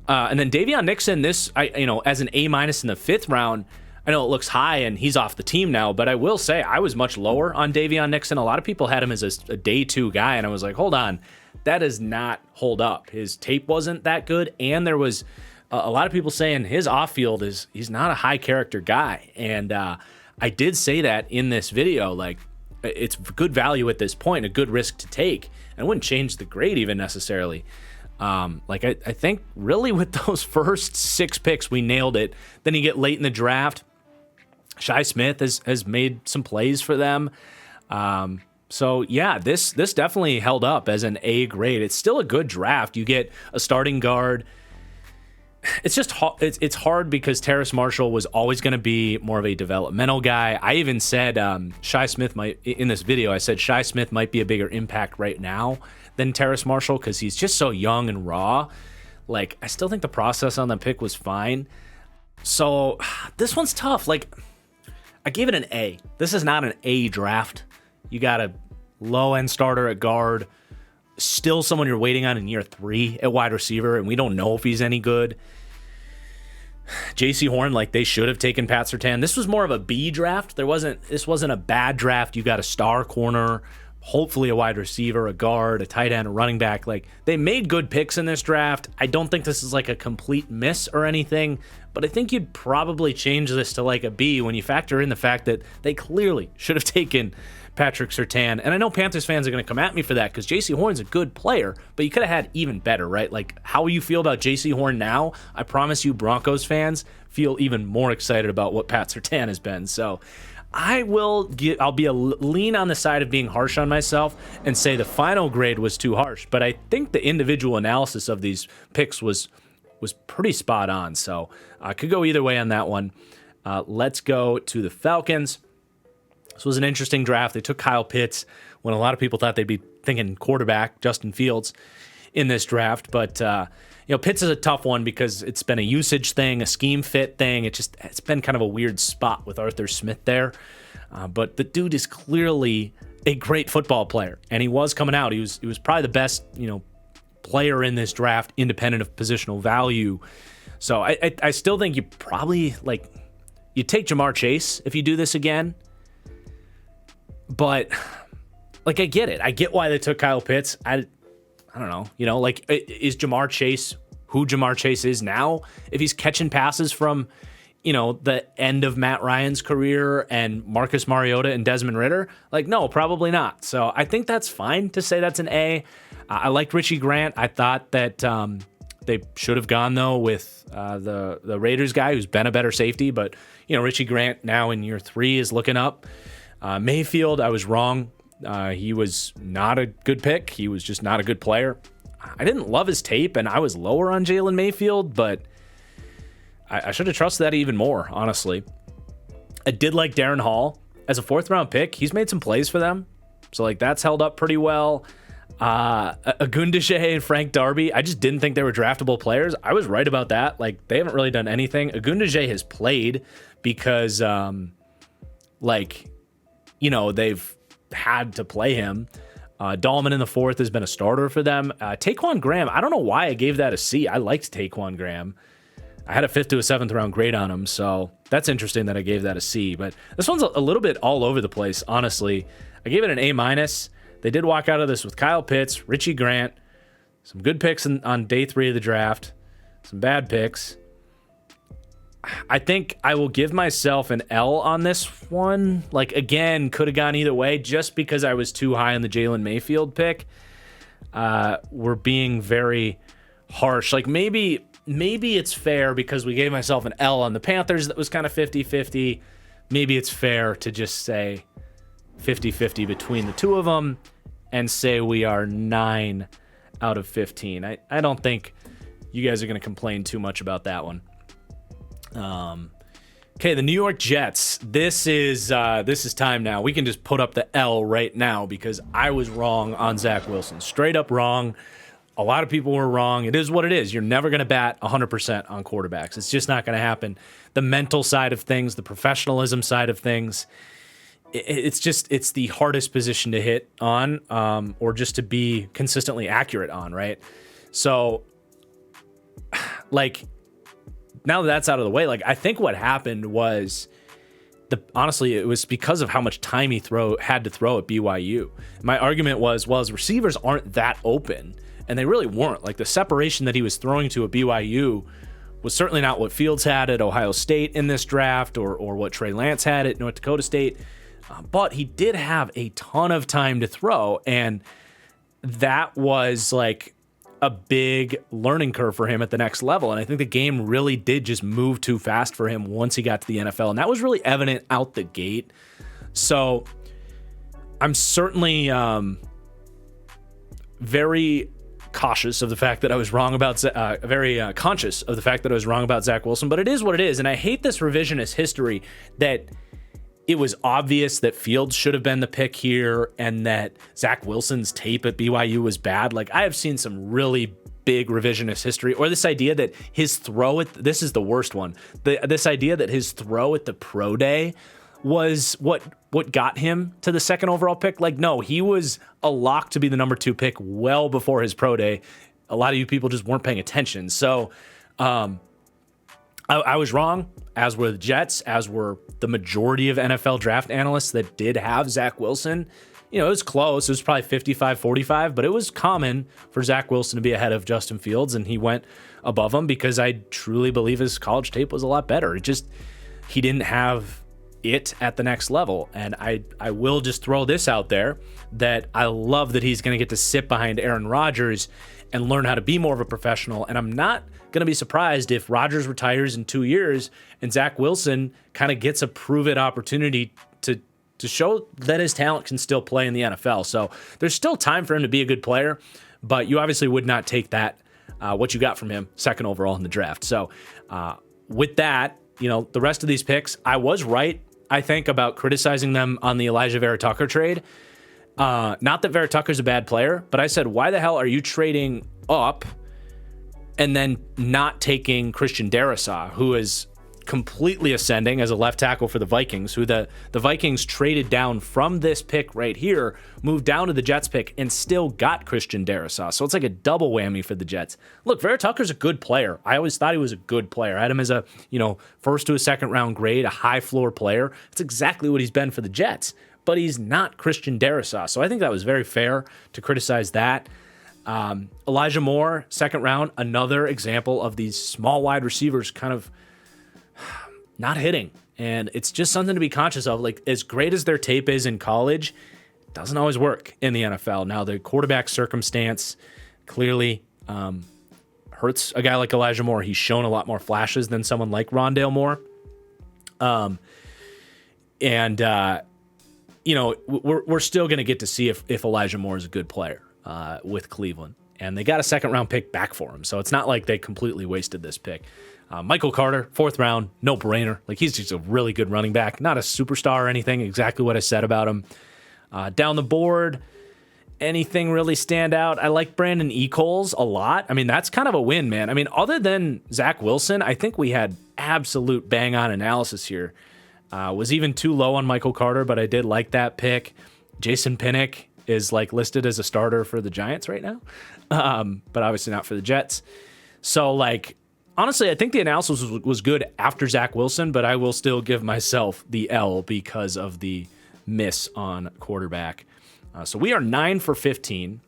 And then Davion Nixon, as an A- in the 5th round, I know it looks high and he's off the team now, but I will say I was much lower on Davion Nixon. A lot of people had him as a day 2 guy, and I was like, hold on, that does not hold up. His tape wasn't that good, and there was a lot of people saying his off-field he's not a high-character guy. And I did say that in this video, it's good value at this point, a good risk to take, and it wouldn't change the grade even necessarily. I think really with those first 6 picks, we nailed it. Then you get late in the draft. Shi Smith has made some plays for them. This definitely held up as an A grade. It's still a good draft. You get a starting guard. It's just it's hard because Terrace Marshall was always going to be more of a developmental guy. I even said Shi Smith might, in this video, I said Shi Smith might be a bigger impact right now than Terrace Marshall because he's just so young and raw. I still think the process on the pick was fine. So this one's tough. I gave it an A. This is not an A draft. You got a low-end starter at guard, still someone you're waiting on in year 3 at wide receiver, and we don't know if he's any good. J.C. Horn, they should have taken Pat Surtain. This was more of a B draft. This wasn't a bad draft. You got a star corner. hopefully a wide receiver, a guard, a tight end, a running back. Like, they made good picks in this draft. I don't think this is like a complete miss or anything, but I think you'd probably change this to like a B when you factor in the fact that they clearly should have taken Patrick Surtain. And I know Panthers fans are going to come at me for that because J.C. Horn's a good player, but you could have had even better, right? Like, how you feel about J.C. Horn now, I promise you Broncos fans feel even more excited about what Pat Surtain has been. So I'll be a lean on the side of being harsh on myself and say the final grade was too harsh, but I think the individual analysis of these picks was pretty spot on. So I could go either way on that one. Let's go to the Falcons. This was an interesting draft. They took Kyle Pitts when a lot of people thought they'd be thinking quarterback, Justin Fields, in this draft. But Pitts is a tough one because it's been a usage thing, a scheme fit thing. It's been kind of a weird spot with Arthur Smith there. But the dude is clearly a great football player, and he was coming out. He was probably the best player in this draft, independent of positional value. So I still think you probably you take Jamar Chase if you do this again. But I get it. I get why they took Kyle Pitts. I don't know. Is Jamar Chase who Jamar Chase is now? If he's catching passes from, the end of Matt Ryan's career and Marcus Mariota and Desmond Ridder? No, probably not. So I think that's fine to say that's an A. I liked Richie Grant. I thought that they should have gone, though, with the Raiders guy who's been a better safety. But, Richie Grant now in year 3 is looking up. Mayfield, I was wrong. He was not a good pick. He was just not a good player. I didn't love his tape, and I was lower on Jalen Mayfield, but I should have trusted that even more, honestly. I did like Darren Hall as a 4th-round pick. He's made some plays for them, so that's held up pretty well. Agundije and Frank Darby, I just didn't think they were draftable players. I was right about that. They haven't really done anything. Agundije has played because, they've had to play him. Dahlman in the 4th has been a starter for them. Taquan Graham, I don't know why I gave that a C. I liked Taquan Graham. I had a 5th to a 7th round grade on him, so that's interesting that I gave that a C. But this one's a little bit all over the place, honestly. I gave it an A-. They did walk out of this with Kyle Pitts, Richie Grant, some good picks on day 3 of the draft, some bad picks. I think I will give myself an L on this one. Again, could have gone either way just because I was too high on the Jalen Mayfield pick. We're being very harsh. Maybe it's fair because we gave myself an L on the Panthers that was kind of 50-50. Maybe it's fair to just say 50-50 between the two of them and say we are 9 out of 15. I don't think you guys are going to complain too much about that one. Okay, the New York Jets. This is time now. We can just put up the L right now because I was wrong on Zach Wilson. Straight up wrong. A lot of people were wrong. It is what it is. You're never going to bat 100% on quarterbacks. It's just not going to happen. The mental side of things, the professionalism side of things, it's the hardest position to hit on, or just to be consistently accurate on, right? So, now that that's out of the way, I think what happened was honestly, it was because of how much time he had to throw at BYU. My argument was, his receivers aren't that open, and they really weren't. The separation that he was throwing to at BYU was certainly not what Fields had at Ohio State in this draft, or what Trey Lance had at North Dakota State. But he did have a ton of time to throw, and that was a big learning curve for him at the next level. And I think the game really did just move too fast for him once he got to the NFL. And that was really evident out the gate. So I'm certainly very cautious of the fact that I was wrong about, conscious of the fact that I was wrong about Zach Wilson, but it is what it is. And I hate this revisionist history that it was obvious that Fields should have been the pick here and that Zach Wilson's tape at BYU was bad. I have seen some really big revisionist history, or this idea that his throw this is the worst one. This idea that his throw at the pro day was what got him to the 2nd overall pick. No, he was a lock to be the number 2 pick well before his pro day. A lot of you people just weren't paying attention. So, I was wrong, as were the Jets, as were the majority of NFL draft analysts that did have Zach Wilson, it was close. It was probably 55-45, but it was common for Zach Wilson to be ahead of Justin Fields, and he went above him because I truly believe his college tape was a lot better. He didn't have it at the next level. And I will just throw this out there that I love that he's going to get to sit behind Aaron Rodgers and learn how to be more of a professional. And I'm not going to be surprised if Rodgers retires in 2 years and Zach Wilson kind of gets a prove-it opportunity to show that his talent can still play in the NFL. So there's still time for him to be a good player, but you obviously would not take that, what you got from him, second overall in the draft. So with that, the rest of these picks, I was right, I think, about criticizing them on the Elijah Vera Tucker trade. Not that Vera Tucker's a bad player, but I said, why the hell are you trading up and then not taking Christian Darrisaw, who is completely ascending as a left tackle for the Vikings, who the Vikings traded down from this pick right here, moved down to the Jets pick, and still got Christian Darrisaw. So it's like a double whammy for the Jets. Look, Vera Tucker's a good player. I always thought he was a good player. I had him as a, first to a second round grade, a high floor player. It's exactly what he's been for the Jets, but he's not Christian Darrisaw. So I think that was very fair to criticize that. Elijah Moore, second round, another example of these small wide receivers kind of not hitting. And it's just something to be conscious of. Like, as great as their tape is in college, it doesn't always work in the NFL. Now, the quarterback circumstance clearly hurts a guy like Elijah Moore. He's shown a lot more flashes than someone like Rondale Moore. We're still going to get to see if Elijah Moore is a good player with Cleveland. And they got a second round pick back for him. So it's not like they completely wasted this pick. Michael Carter, fourth round, no brainer. Like, he's just a really good running back, not a superstar or anything. Exactly what I said about him. Down the board, anything really stand out? I like Brandon Echols a lot. I mean, that's kind of a win, man. I mean, other than Zach Wilson, I think we had absolute bang on analysis here. Was even too low on Michael Carter, but I did like that pick. Jason Pinnock is listed as a starter for the Giants right now, but obviously not for the Jets. So honestly, I think the analysis was good after Zach Wilson, but I will still give myself the L because of the miss on quarterback. So we are 9 for 15.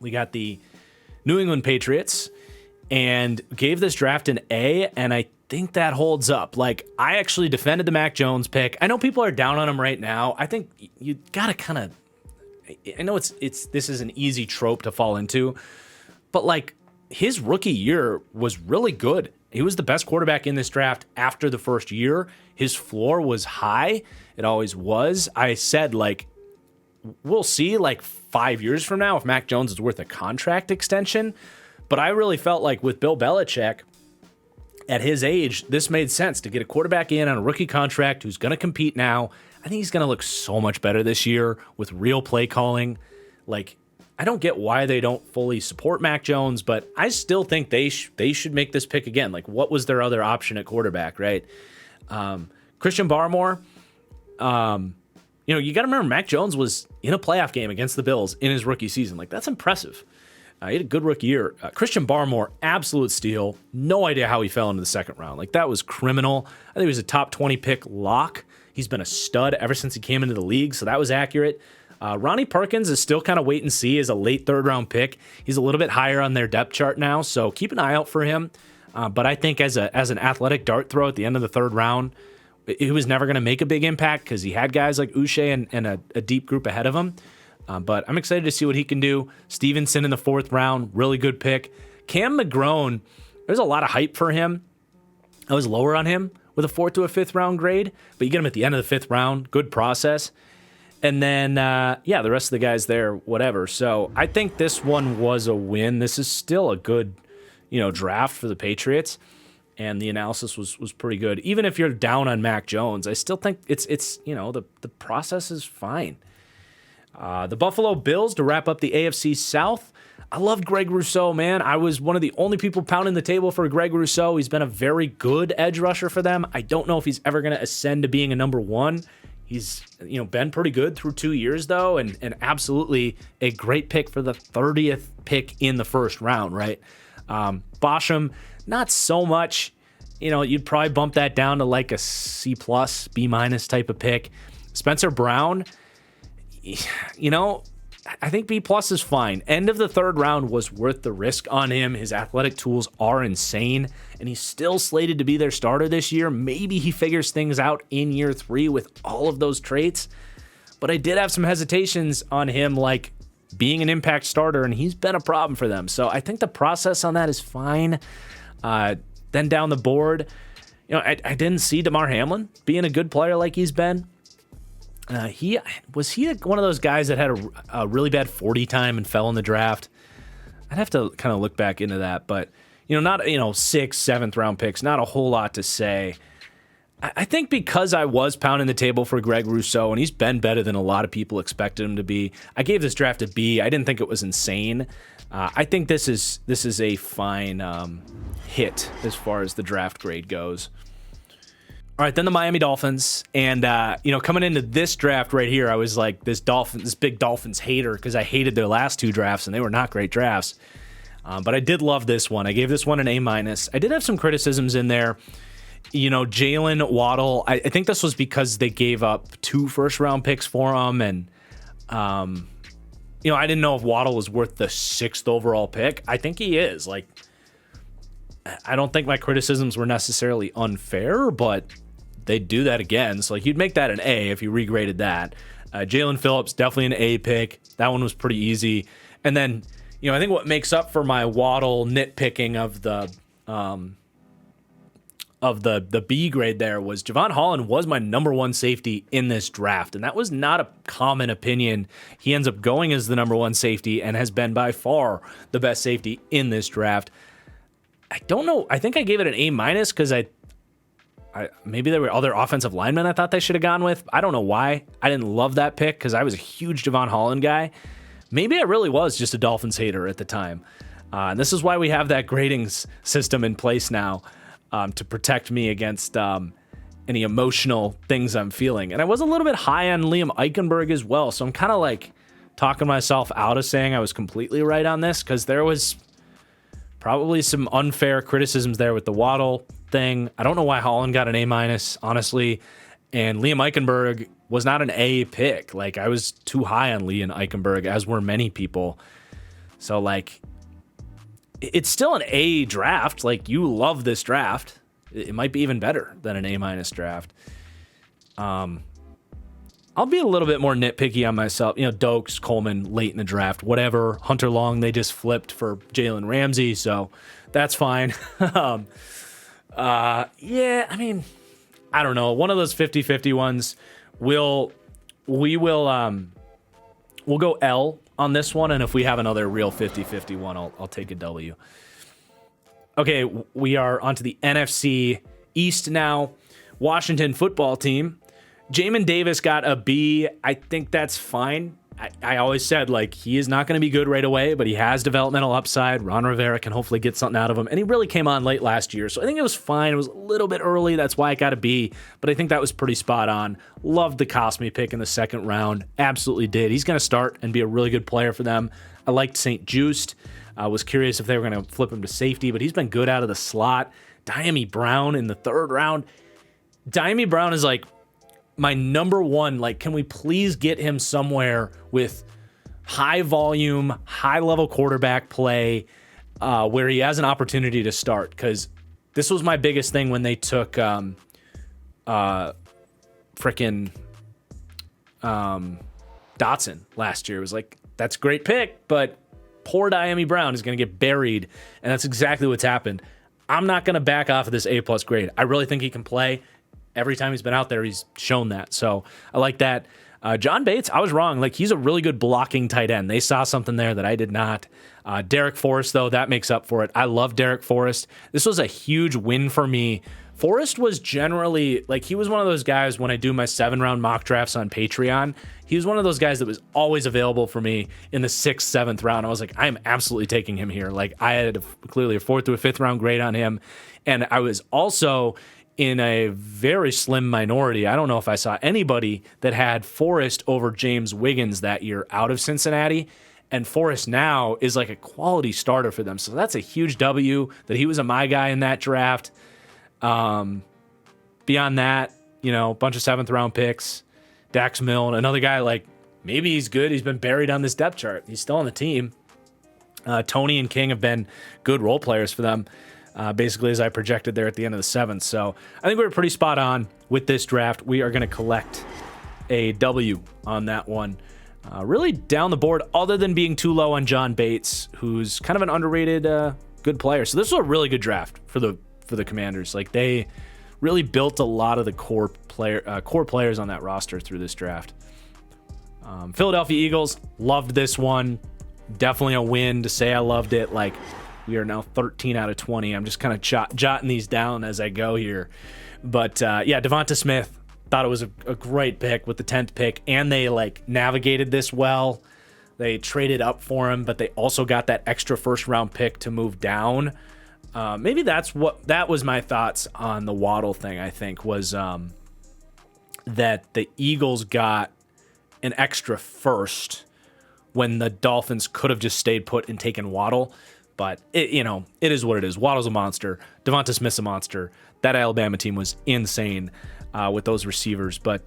We got the New England Patriots and gave this draft an A, and I think that holds up. I actually defended the Mac Jones pick. I know people are down on him right now. I think you got to kind of, I know this is an easy trope to fall into, but his rookie year was really good. He was the best quarterback in this draft after the first year. His floor was high. It always was. I said, we'll see 5 years from now if Mac Jones is worth a contract extension. But I really felt like with Bill Belichick, at his age, this made sense to get a quarterback in on a rookie contract who's going to compete now. I think he's going to look so much better this year with real play calling. I don't get why they don't fully support Mac Jones, but I still think they should make this pick again. What was their other option at quarterback, right? Christian Barmore, you got to remember Mac Jones was in a playoff game against the Bills in his rookie season. That's impressive. He had a good rookie year. Christian Barmore, absolute steal. No idea how he fell into the second round. That was criminal. I think he was a top 20 pick lock. He's been a stud ever since he came into the league, so that was accurate. Ronnie Perkins is still kind of wait and see as a late third round pick. He's a little bit higher on their depth chart now, so keep an eye out for him. But I think as an athletic dart throw at the end of the third round, he was never going to make a big impact because he had guys like Uche and a deep group ahead of him. But I'm excited to see what he can do. Stevenson in the fourth round, really good pick. Cam McGrone, there's a lot of hype for him. I was lower on him with a fourth to a fifth round grade, but you get him at the end of the fifth round, good process. And then, the rest of the guys there, whatever. So I think this one was a win. This is still a good, draft for the Patriots. And the analysis was pretty good. Even if you're down on Mac Jones, I still think it's the process is fine. The Buffalo Bills to wrap up the AFC South. I love Greg Rousseau, man. I was one of the only people pounding the table for Greg Rousseau. He's been a very good edge rusher for them. I don't know if he's ever going to ascend to being a number one. He's been pretty good through 2 years, though, and absolutely a great pick for the 30th pick in the first round, right? Bosham, not so much. You'd probably bump that down to a C+, B- type of pick. Spencer Brown, you know, I think B+ is fine. End of the third round was worth the risk on him. His athletic tools are insane, and he's still slated to be their starter this year. Maybe he figures things out in year 3 with all of those traits. But I did have some hesitations on him, like being an impact starter, and he's been a problem for them. So I think the process on that is fine. Then down the board, I didn't see Damar Hamlin being a good player like he's been. He one of those guys that had a really bad 40 time and fell in the draft? I'd have to kind of look back into that, but not 6th, 7th round picks, not a whole lot to say. I think because I was pounding the table for Greg Rousseau, and he's been better than a lot of people expected him to be, I gave this draft a B. I didn't think it was insane. I think this is a fine hit as far as the draft grade goes. All right, then the Miami Dolphins, and coming into this draft right here, I was like this big Dolphins hater because I hated their last 2 drafts, and they were not great drafts. But I did love this one. I gave this one an A-. I did have some criticisms in there. Jalen Waddle, I think this was because they gave up 2 first-round picks for him, and I didn't know if Waddle was worth the 6th overall pick. I think he is. Like, I don't think my criticisms were necessarily unfair, but they do that again. So you'd make that an A if you regraded that. Jalen Phillips, definitely an A pick. That one was pretty easy. And then, I think what makes up for my Waddle nitpicking of the B grade there was Javon Holland was my number 1 safety in this draft. And that was not a common opinion. He ends up going as the number 1 safety and has been by far the best safety in this draft. I don't know. I think I gave it an A- because maybe there were other offensive linemen I thought they should have gone with. I don't know why. I didn't love that pick because I was a huge Javon Holland guy. Maybe I really was just a Dolphins hater at the time. And this is why we have that grading system in place now to protect me against any emotional things I'm feeling. And I was a little bit high on Liam Eichenberg as well. So I'm kind of like talking myself out of saying I was completely right on this because there was probably some unfair criticisms there with the Waddle thing. I don't know why Holland got an A-, honestly. And Liam Eichenberg was not an A pick. Like, I was too high on Liam Eichenberg, as were many people. So, like, it's still an A draft. Like, you love this draft. It might be even better than an A- draft. I'll be a little bit more nitpicky on myself. Dokes, Coleman, late in the draft, whatever. Hunter Long, they just flipped for Jalen Ramsey, so that's fine. Yeah, I mean, I don't know. One of those 50-50 ones, we'll go L on this one, and if we have another real 50-50 one, I'll take a W. Okay, we are onto the NFC East now. Washington football team. Jamin Davis got a B. I think that's fine. I always said, like, he is not going to be good right away, but he has developmental upside. Ron Rivera can hopefully get something out of him. And he really came on late last year. So I think it was fine. It was a little bit early. That's why it got a B. But I think that was pretty spot on. Loved the Cosme pick in the 2nd round. Absolutely did. He's going to start and be a really good player for them. I liked St. Juste. I was curious if they were going to flip him to safety, but he's been good out of the slot. Diami Brown in the 3rd round. Diami Brown is like my number 1. Like, can we please get him somewhere with high volume, high level quarterback play where he has an opportunity to start? Because this was my biggest thing when they took Dotson last year. It was like, that's a great pick, but poor Diami Brown is going to get buried, and that's exactly what's happened. I'm not going to back off of this A+ grade. I really think he can play. Every time he's been out there, he's shown that. So I like that. John Bates, I was wrong. Like, he's a really good blocking tight end. They saw something there that I did not. Derek Forrest, though, that makes up for it. I love Derek Forrest. This was a huge win for me. Forrest was generally, like, he was one of those guys when I do my 7-round mock drafts on Patreon. He was one of those guys that was always available for me in the 6th, 7th round. I was like, I am absolutely taking him here. Like, I had clearly a 4th to a 5th round grade on him. And I was also in a very slim minority. I don't know if I saw anybody that had Forrest over James Wiggins that year out of Cincinnati. And Forrest now is like a quality starter for them. So that's a huge W that he was my guy in that draft. Beyond that, a bunch of 7th round picks. Dax Milne, another guy like maybe he's good. He's been buried on this depth chart. He's still on the team. Tony and King have been good role players for them, basically as I projected there at the end of the 7th. So I think we were pretty spot on with this draft. We are going to collect a W on that one. Really down the board, other than being too low on John Bates, who's kind of an underrated good player. So this was a really good draft for the Commanders. Like, they really built a lot of the core players on that roster through this draft. Philadelphia Eagles, loved this one. Definitely a win to say I loved it. Like, we are now 13 out of 20. I'm just kind of jotting these down as I go here. But yeah, Devonta Smith, thought it was a great pick with the 10th pick, and they navigated this well. They traded up for him, but they also got that extra first-round pick to move down. Maybe that was my thoughts on the Waddle thing, I think, was that the Eagles got an extra first when the Dolphins could have just stayed put and taken Waddle. But it is what it is. Waddle's a monster. Devonta Smith's a monster. That Alabama team was insane with those receivers. But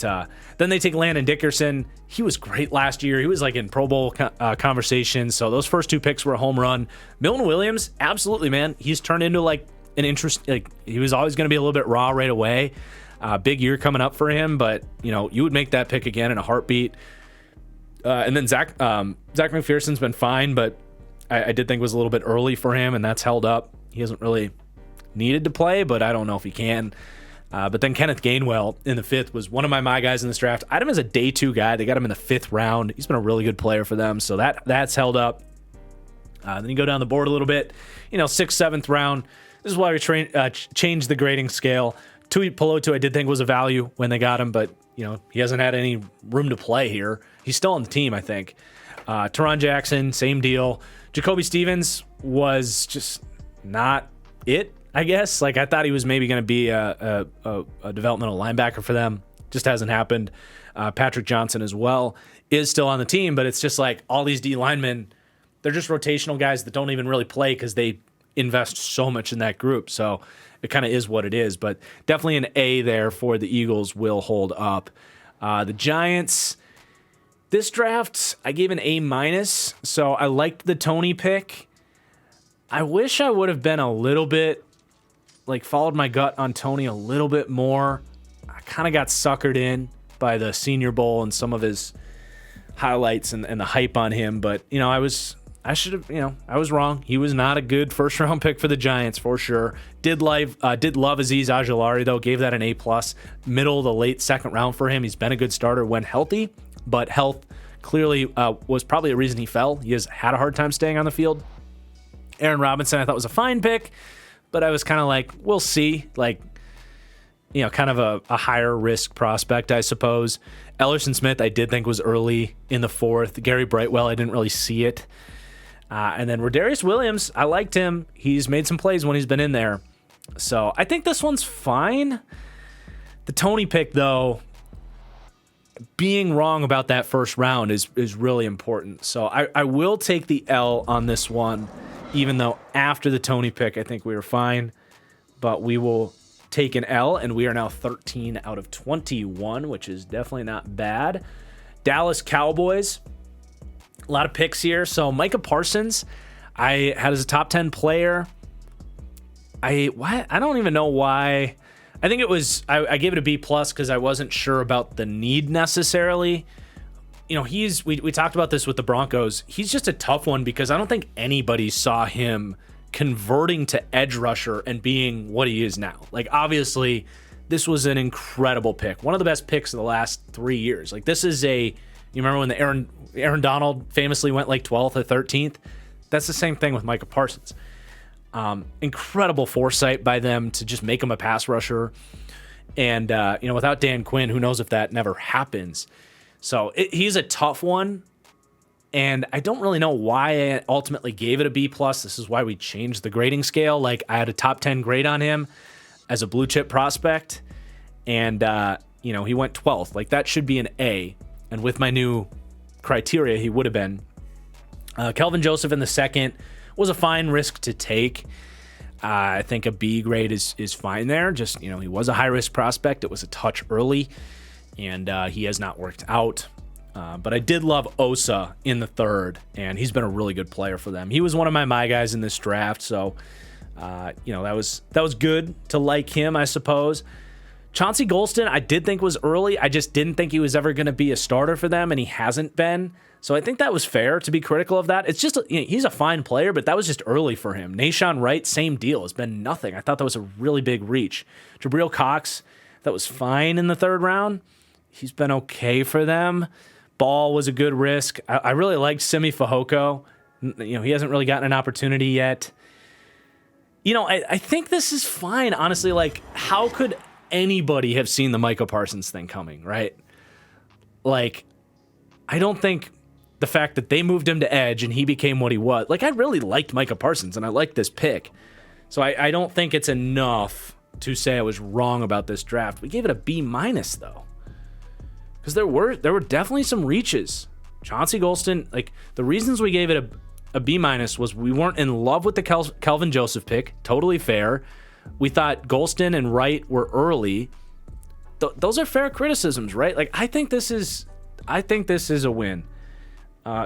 then they take Landon Dickerson. He was great last year. He was in Pro Bowl conversation. So those first 2 picks were a home run. Milton Williams, absolutely, man. He's turned into an interest. He was always going to be a little bit raw right away. Big year coming up for him, but you would make that pick again in a heartbeat. And then Zach McPherson's been fine, but I did think it was a little bit early for him, and that's held up. He hasn't really needed to play, but I don't know if he can. But then Kenneth Gainwell in the 5th was one of my guys in this draft. I had him as a day 2 guy. They got him in the 5th round. He's been a really good player for them, so that's held up. Then you go down the board a little bit, 6th, 7th round. This is why we changed the grading scale. Tui Pelotu I did think was a value when they got him, but he hasn't had any room to play here. He's still on the team, I think. Teron Jackson, same deal. Jacoby Stevens was just not it, I guess. I thought he was maybe going to be a developmental linebacker for them. Just hasn't happened. Patrick Johnson as well is still on the team, but it's just all these D linemen, they're just rotational guys that don't even really play because they invest so much in that group. So it kind of is what it is, but definitely an A there for the Eagles will hold up. The Giants, this draft, I gave an A-, so I liked the Tony pick. I wish I would have been a little bit, followed my gut on Tony a little bit more. I kind of got suckered in by the Senior Bowl and some of his highlights and the hype on him, but, I was wrong. He was not a good first-round pick for the Giants, for sure. Did love Azeez Ojulari, though. Gave that an A+. Middle of the late 2nd round for him. He's been a good starter when healthy, but health clearly was probably a reason he fell. He has had a hard time staying on the field. Aaron Robinson, I thought was a fine pick, but I was kind of we'll see. Kind of a higher risk prospect, I suppose. Ellerson Smith, I did think was early in the 4th. Gary Brightwell, I didn't really see it. And then Rodarius Williams, I liked him. He's made some plays when he's been in there. So I think this one's fine. The Tony pick, though, being wrong about that first round is really important. So I will take the L on this one, even though after the Tony pick, I think we were fine. But we will take an L, and we are now 13 out of 21, which is definitely not bad. Dallas Cowboys, a lot of picks here. So Micah Parsons, I had as a top 10 player. I don't even know why. I think it was, I gave it a B+ because I wasn't sure about the need necessarily. We talked about this with the Broncos. He's just a tough one because I don't think anybody saw him converting to edge rusher and being what he is now. Obviously, this was an incredible pick. One of the best picks of the last 3 years. This is you remember when the Aaron Donald famously went 12th or 13th? That's the same thing with Micah Parsons. Incredible foresight by them to just make him a pass rusher. And, without Dan Quinn, who knows if that never happens. So he's a tough one. And I don't really know why I ultimately gave it a B+. This is why we changed the grading scale. I had a top 10 grade on him as a blue chip prospect. And, he went 12th. That should be an A. And with my new criteria, he would have been. Kelvin Joseph in the 2nd was a fine risk to take. I think a B grade is fine there. Just, he was a high-risk prospect. It was a touch early, and he has not worked out. But I did love Osa in the third, and he's been a really good player for them. He was one of my guys in this draft, so that was good to like him, I suppose. Chauncey Golston, I did think was early. I just didn't think he was ever going to be a starter for them, and he hasn't been. So I think that was fair to be critical of that. It's just, he's a fine player, but that was just early for him. Nashawn Wright, same deal. It's been nothing. I thought that was a really big reach. Jabril Cox, that was fine in the third round. He's been okay for them. Ball was a good risk. I really liked Simi Fehoko. He hasn't really gotten an opportunity yet. I think this is fine, honestly. Like, how could anybody have seen the Micah Parsons thing coming, right? Like, I don't think the fact that they moved him to edge and he became what he was. Like, I really liked Micah Parsons, and I liked this pick. So I don't think it's enough to say I was wrong about this draft. We gave it a B-, though. Because there were definitely some reaches. Chauncey Golston, like, the reasons we gave it a B- was we weren't in love with the Kelvin Joseph pick. Totally fair. We thought Golston and Wright were early. Those are fair criticisms, right? Like, I think this is a win.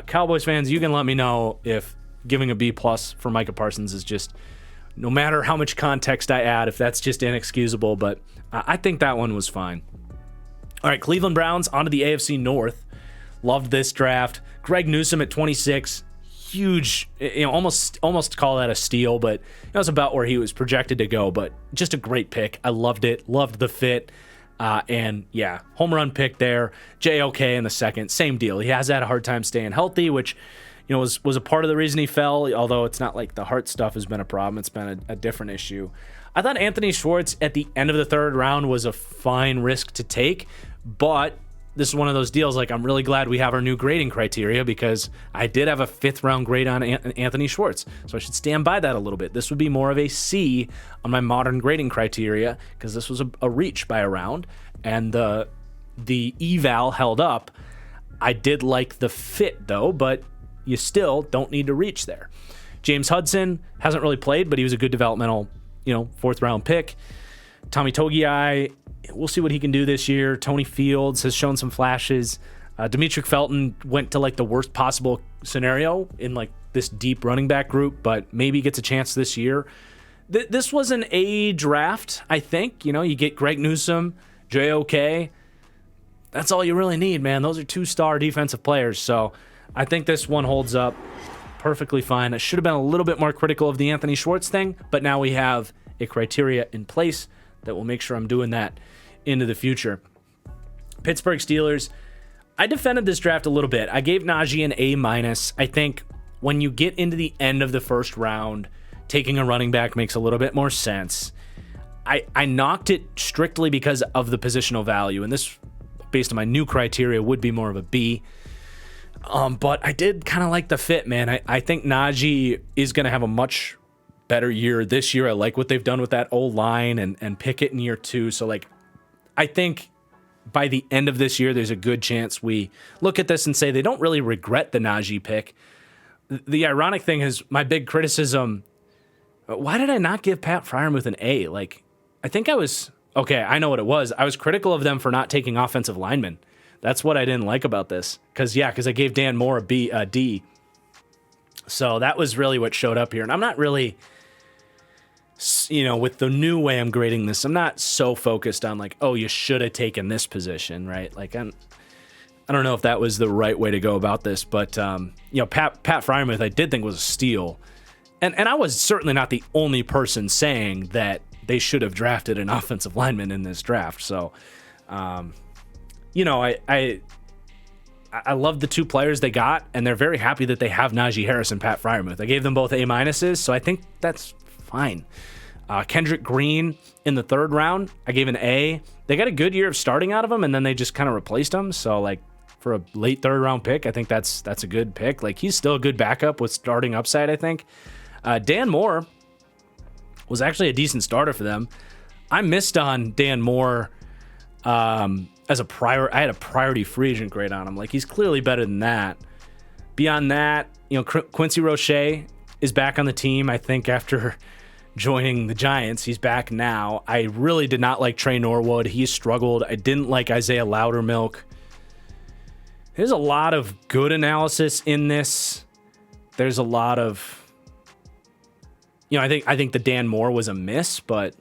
Cowboys fans, you can let me know if giving a B+ for Micah Parsons is just, no matter how much context I add, if that's just inexcusable, but I think that one was fine. All right, Cleveland Browns onto the AFC North. Loved this draft. Greg Newsome at 26, huge, almost call that a steal, but that was about where he was projected to go, but just a great pick. I loved it, loved the fit. And yeah, home run pick there. JOK in the second, same deal. He has had a hard time staying healthy, which was a part of the reason he fell, although it's not like the heart stuff has been a problem. It's been a different issue. I thought Anthony Schwartz at the end of the third round was a fine risk to take, but this is one of those deals, like, I'm really glad we have our new grading criteria, because I did have a 5th round grade on Anthony Schwartz, so I should stand by that a little bit. This would be more of a C on my modern grading criteria, because this was a reach by a round, and the eval held up. I did like the fit, though, but you still don't need to reach there. James Hudson hasn't really played, but he was a good developmental, 4th round pick. Tommy Togiai, we'll see what he can do this year. Tony Fields has shown some flashes. Demetric Felton went to like the worst possible scenario in like this deep running back group, but maybe gets a chance this year. This was an A draft, I think. You get Greg Newsome, JOK. That's all you really need, man. Those are 2-star defensive players. So I think this one holds up perfectly fine. I should have been a little bit more critical of the Anthony Schwartz thing, but now we have a criteria in place that will make sure I'm doing that into the future. Pittsburgh Steelers, I defended this draft a little bit. I gave Najee an A-. I think when you get into the end of the first round, taking a running back makes a little bit more sense. I knocked it strictly because of the positional value, and this, based on my new criteria, would be more of a B. But I did kind of like the fit, man. I think Najee is going to have a much better year this year. I like what they've done with that O-line and Pickett in year 2. So, like, I think by the end of this year, there's a good chance we look at this and say they don't really regret the Najee pick. The ironic thing is my big criticism, why did I not give Pat Freiermuth an A? Like, I think I was, okay, I know what it was. I was critical of them for not taking offensive linemen. That's what I didn't like about this. Because I gave Dan Moore a D. So that was really what showed up here. And I'm not really, with the new way I'm grading this, I'm not so focused on like, oh, you should have taken this position, right? Like, I don't know if that was the right way to go about this, but Pat Freiermuth I did think was a steal. And I was certainly not the only person saying that they should have drafted an offensive lineman in this draft. So, I love the 2 players they got, and they're very happy that they have Najee Harris and Pat Freiermuth. I gave them both A-, so I think that's fine. Kendrick Green in the 3rd round, I gave an A. They got a good year of starting out of him, and then they just kind of replaced him. So, like, for a late 3rd round pick, I think that's a good pick. Like, he's still a good backup with starting upside, I think. Dan Moore was actually a decent starter for them. I missed on Dan Moore as a I had a priority free agent grade on him. Like, he's clearly better than that. Beyond that, Quincy Roche is back on the team. I think after joining the Giants, he's back now. I really did not like Trey Norwood. He struggled. I didn't like Isaiah Loudermilk. There's a lot of good analysis in this. There's a lot of, I think the Dan Moore was a miss, but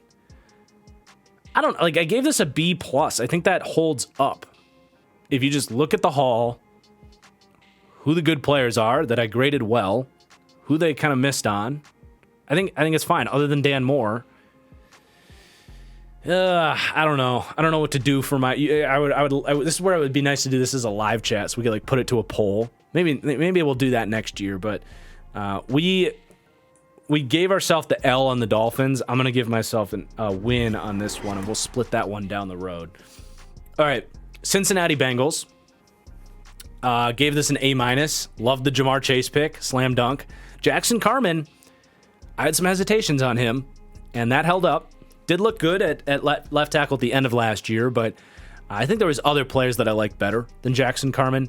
I gave this a B plus. I think that holds up. If you just look at the haul, who the good players are that I graded well, who they kind of missed on, I think it's fine. Other than Dan Moore, I don't know. I don't know what to do for my. This is where it would be nice to do this as a live chat, so we could put it to a poll. Maybe we'll do that next year. But we gave ourselves the L on the Dolphins. I'm gonna give myself a win on this one, and we'll split that one down the road. All right, Cincinnati Bengals. Gave this an A-. Loved the Jamar Chase pick, slam dunk. Jackson Carman, I had some hesitations on him, and that held up. Did look good at left tackle at the end of last year, but I think there was other players that I liked better than Jackson Carman.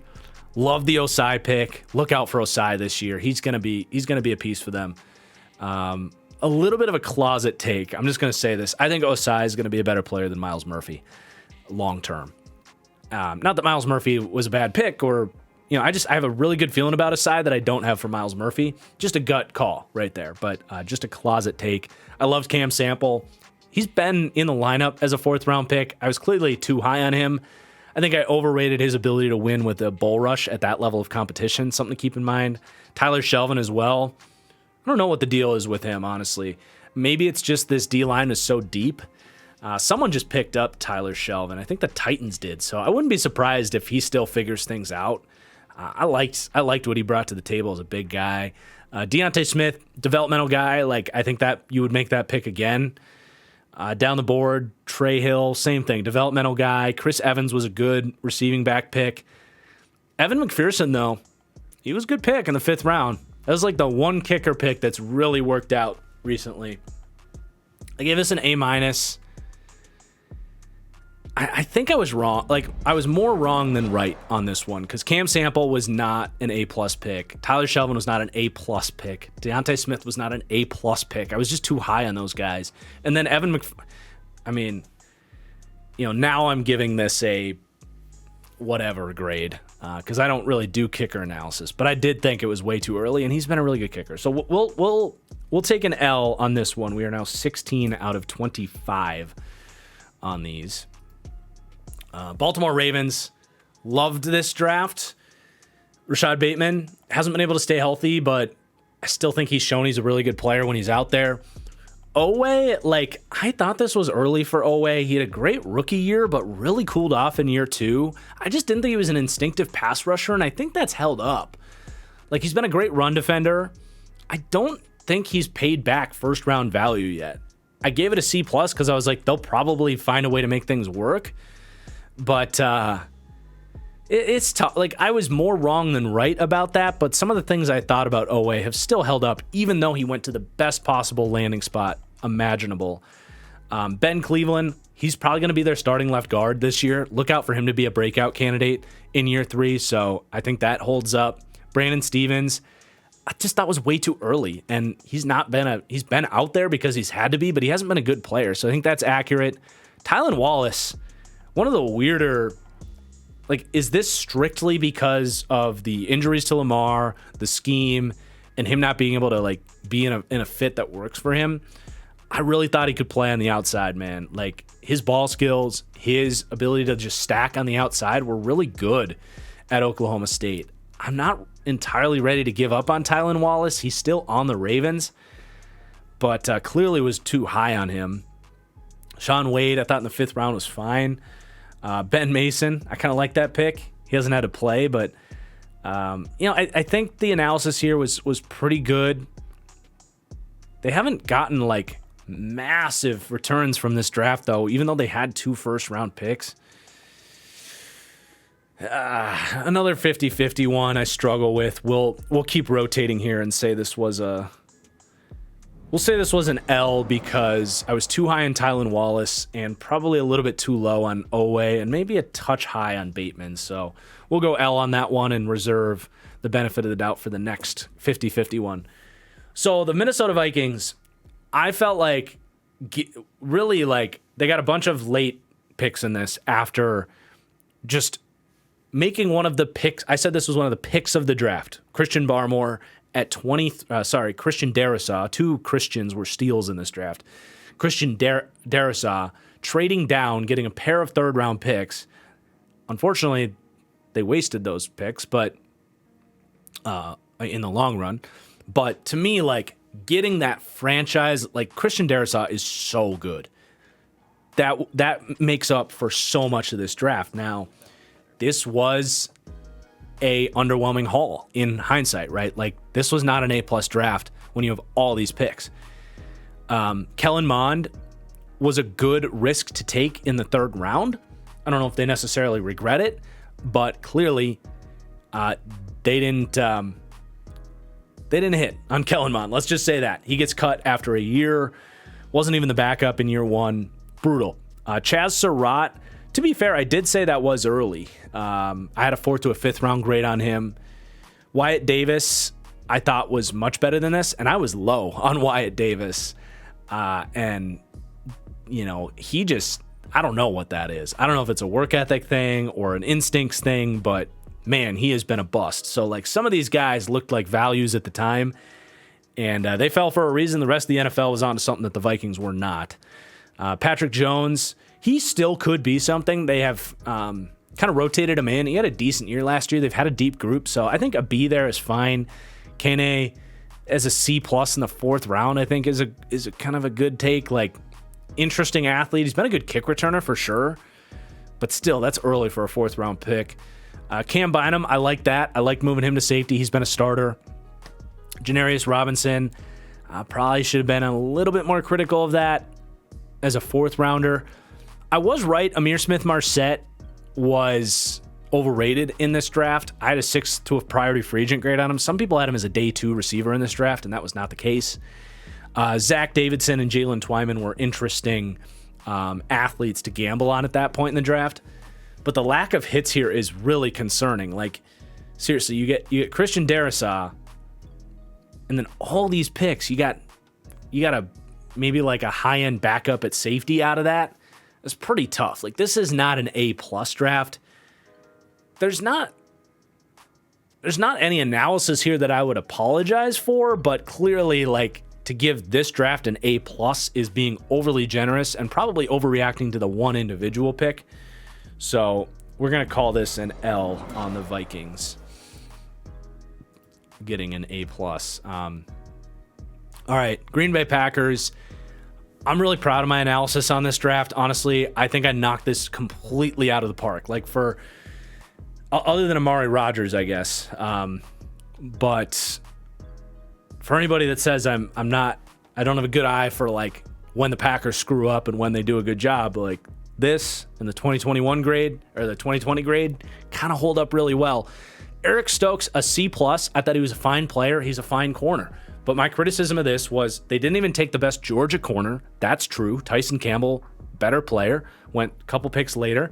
Love the Osai pick. Look out for Osai this year. He's gonna be a piece for them. A little bit of a closet take. I'm just gonna say this. I think Osai is gonna be a better player than Myles Murphy long term. Not that Myles Murphy was a bad pick, or I have a really good feeling about Osai that I don't have for Myles Murphy. Just a gut call right there, but just a closet take. I loved Cam Sample. He's been in the lineup as a 4th round pick. I was clearly too high on him. I think I overrated his ability to win with a bull rush at that level of competition. Something to keep in mind. Tyler Shelvin as well. I don't know what the deal is with him, honestly. Maybe it's just this D-line is so deep. Someone just picked up Tyler Shelvin. I think the Titans did, so I wouldn't be surprised if he still figures things out. I liked what he brought to the table as a big guy. Deontay Smith, developmental guy. I think that you would make that pick again. Down the board, Trey Hill, same thing, developmental guy. Chris Evans was a good receiving back pick. Evan McPherson, though, he was a good pick in the 5th round. That was the one kicker pick that's really worked out recently. I gave this an A-. I think I was wrong. I was more wrong than right on this one, because Cam Sample was not an A+ pick. Tyler Shelvin was not an A+ pick. Deontay Smith was not an A+ pick. I was just too high on those guys. And then Evan now I'm giving this a whatever grade, because I don't really do kicker analysis, but I did think it was way too early, and he's been a really good kicker. So we'll take an L on this one. We are now 16 out of 25 on these. Baltimore Ravens, loved this draft. Rashad Bateman hasn't been able to stay healthy, but I still think he's shown he's a really good player when he's out there. Owe, I thought this was early for Owe. He had a great rookie year, but really cooled off in year 2. I just didn't think he was an instinctive pass rusher, and I think that's held up. He's been a great run defender. I don't think he's paid back 1st round value yet. I gave it a C+ because I was they'll probably find a way to make things work. But it's tough. I was more wrong than right about that, but some of the things I thought about Owe have still held up, even though he went to the best possible landing spot imaginable. Ben Cleveland, he's probably going to be their starting left guard this year. Look out for him to be a breakout candidate in year 3, so I think that holds up. Brandon Stevens, I just thought was way too early, and he's been out there because he's had to be, but he hasn't been a good player, so I think that's accurate. Tylan Wallace, one of the weirder, is this strictly because of the injuries to Lamar, the scheme, and him not being able to be in a fit that works for him? I really thought he could play on the outside, man. His ball skills, his ability to just stack on the outside were really good at Oklahoma State. I'm not entirely ready to give up on Tylan Wallace. He's still on the Ravens, but clearly was too high on him. Shaun Wade, I thought in the 5th round was fine. Ben Mason, I kind of like that pick. He hasn't had to play, but I think the analysis here was pretty good. They haven't gotten massive returns from this draft, though, even though they had 2 1st-round picks. Another 50-50 one I struggle with. We'll keep rotating here and say this was an L because I was too high on Tylan Wallace and probably a little bit too low on Owe and maybe a touch high on Bateman. So we'll go L on that one and reserve the benefit of the doubt for the next 50-50 one. So the Minnesota Vikings, I felt really they got a bunch of late picks in this after just making one of the picks. I said this was one of the picks of the draft. Christian Barmore at Christian Darrisaw. 2 Christians were steals in this draft. Christian Darrisaw trading down, getting a pair of third-round picks. Unfortunately, they wasted those picks, but in the long run. But to me, like, getting that franchise, like, Christian Darrisaw is so good. That makes up for so much of this draft. Now, this was a underwhelming haul in hindsight, right? Like, this was not an A-plus draft when you have all these picks. Kellen Mond was a good risk to take in the 3rd round. I don't know if they necessarily regret it, but clearly they didn't hit on Kellen Mond. Let's just say that. He gets cut after a year. Wasn't even the backup in year 1. Brutal. Chaz Surratt, to be fair, I did say that was early. I had a 4th to a 5th round grade on him. Wyatt Davis, I thought was much better than this, and I was low on Wyatt Davis. And, you know, he just, I don't know what that is. I don't know if it's a work ethic thing or an instincts thing, but man, he has been a bust. So, like, some of these guys looked like values at the time, and they fell for a reason. The rest of the NFL was on to something that the Vikings were not. Patrick Jones, he still could be something. They have kind of rotated him in. He had a decent year last year. They've had a deep group, so I think a B there is fine. Kane as a C+ in the 4th round, I think is a kind of a good take. Like, interesting athlete. He's been a good kick returner for sure, but still, that's early for a 4th round pick. Cam Bynum, I like that. I like moving him to safety. He's been a starter. Janarius Robinson, probably should have been a little bit more critical of that as a 4th rounder. I was right. Amir Smith-Marset was overrated in this draft. I had a 6th to a priority free agent grade on him. Some people had him as a day 2 receiver in this draft, and that was not the case. Zach Davidson and Jalen Twyman were interesting athletes to gamble on at that point in the draft. But the lack of hits here is really concerning. Like, seriously, you get Christian Darrisaw, and then all these picks, you got maybe like a high-end backup at safety out of that. It's pretty tough. Like, this is not an A-plus draft. There's not any analysis here that I would apologize for, but clearly, like, to give this draft an A+ is being overly generous and probably overreacting to the one individual pick. So we're going to call this an L on the Vikings getting an A+. All right, Green Bay Packers. I'm really proud of my analysis on this draft. Honestly, I think I knocked this completely out of the park. Like, for other than Amari Rodgers, I guess. But for anybody that says I don't have a good eye for, like, when the Packers screw up and when they do a good job, like, this and the 2021 grade or the 2020 grade kind of hold up really well. Eric Stokes, a C+. I thought he was a fine player. He's a fine corner. But my criticism of this was they didn't even take the best Georgia corner. That's true. Tyson Campbell, better player, went a couple picks later.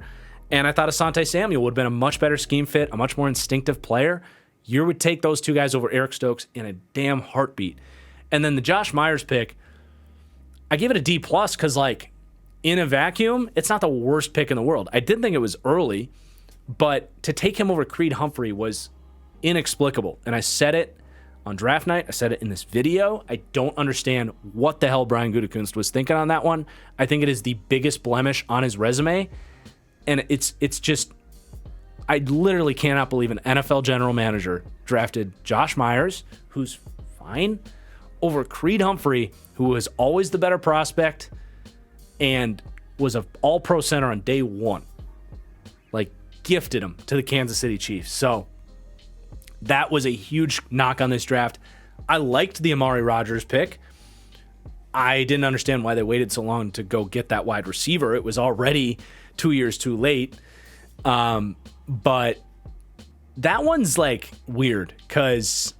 And I thought Asante Samuel would have been a much better scheme fit, a much more instinctive player. You would take those two guys over Eric Stokes in a damn heartbeat. And then the Josh Myers pick, I give it a D+ because, like, in a vacuum, it's not the worst pick in the world. I did think it was early, but to take him over Creed Humphrey was inexplicable. And I said it on draft night. I said it in this video. I don't understand what the hell Brian Gutekunst was thinking on that one. I think it is the biggest blemish on his resume. And it's just, I literally cannot believe an NFL general manager drafted Josh Myers, who's fine, over Creed Humphrey, who was always the better prospect and was an all-pro center on day one. Like, gifted him to the Kansas City Chiefs. So that was a huge knock on this draft. I liked the Amari Rodgers pick. I didn't understand why they waited so long to go get that wide receiver. It was already 2 years too late. But that one's, like, weird because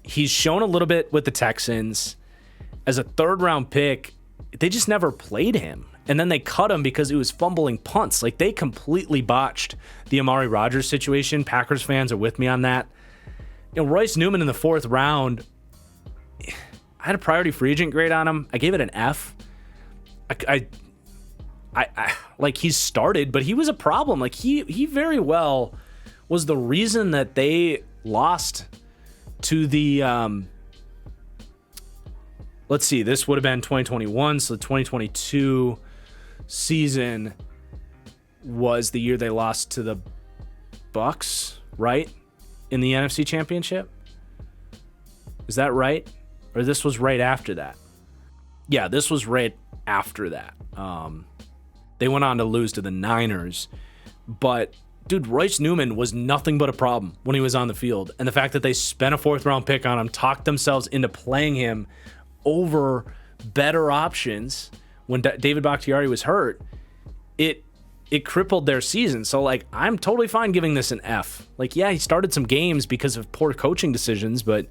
he's shown a little bit with the Texans. As a third-round pick, they just never played him. And then they cut him because he was fumbling punts. Like, they completely botched the Amari Rodgers situation. Packers fans are with me on that. You know, Royce Newman in the 4th round, I had a priority free agent grade on him. I gave it an F. I like, he's started, but he was a problem. Like, he very well was the reason that they lost to the let's see, this would have been 2021, so the 2022 season was the year they lost to the Bucs, right? In the NFC Championship? Is that right? Or this was right after that? Yeah, this was right after that. They went on to lose to the Niners. But, dude, Royce Newman was nothing but a problem when he was on the field. And the fact that they spent a fourth-round pick on him, talked themselves into playing him over better options when David Bakhtiari was hurt, it crippled their season. So, like, I'm totally fine giving this an F. Like, yeah, he started some games because of poor coaching decisions, but,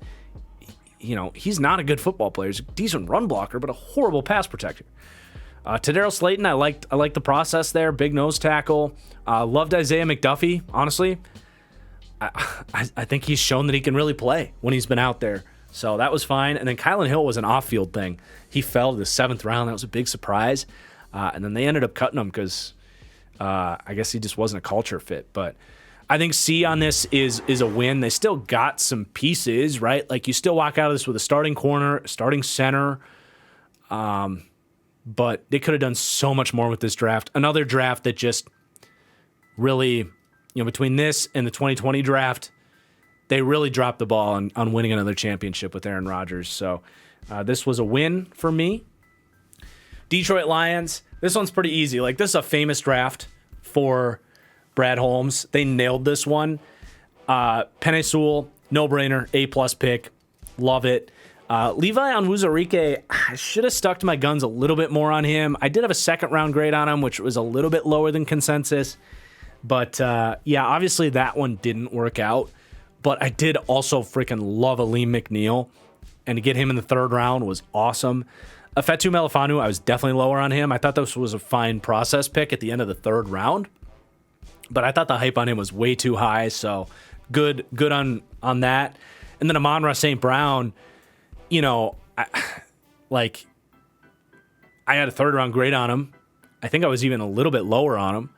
you know, he's not a good football player. He's a decent run blocker, but a horrible pass protector. Tadarius Slayton, I liked the process there. Big nose tackle. Loved Isaiah McDuffie, honestly. I think he's shown that he can really play when he's been out there. So that was fine. And then Kylan Hill was an off-field thing. He fell to the 7th round. That was a big surprise. And then they ended up cutting him because I guess he just wasn't a culture fit. But I think C on this is a win. They still got some pieces, right? Like, you still walk out of this with a starting corner, starting center. But they could have done so much more with this draft. Another draft that just really, you know, between this and the 2020 draft, they really dropped the ball on winning another championship with Aaron Rodgers. So this was a win for me. Detroit Lions, this one's pretty easy. Like, this is a famous draft for Brad Holmes. They nailed this one. Penei Sewell, no-brainer, A-plus pick. Love it. Levi Onwuzurike, I should have stuck to my guns a little bit more on him. I did have a second-round grade on him, which was a little bit lower than consensus. But, yeah, obviously that one didn't work out. But I did also freaking love Aleem McNeil. And to get him in the 3rd round was awesome. Fetu Melifonwu, I was definitely lower on him. I thought this was a fine process pick at the end of the 3rd round. But I thought the hype on him was way too high. So good on that. And then Amon-Ra St. Brown, you know, I had a 3rd round grade on him. I think I was even a little bit lower on him.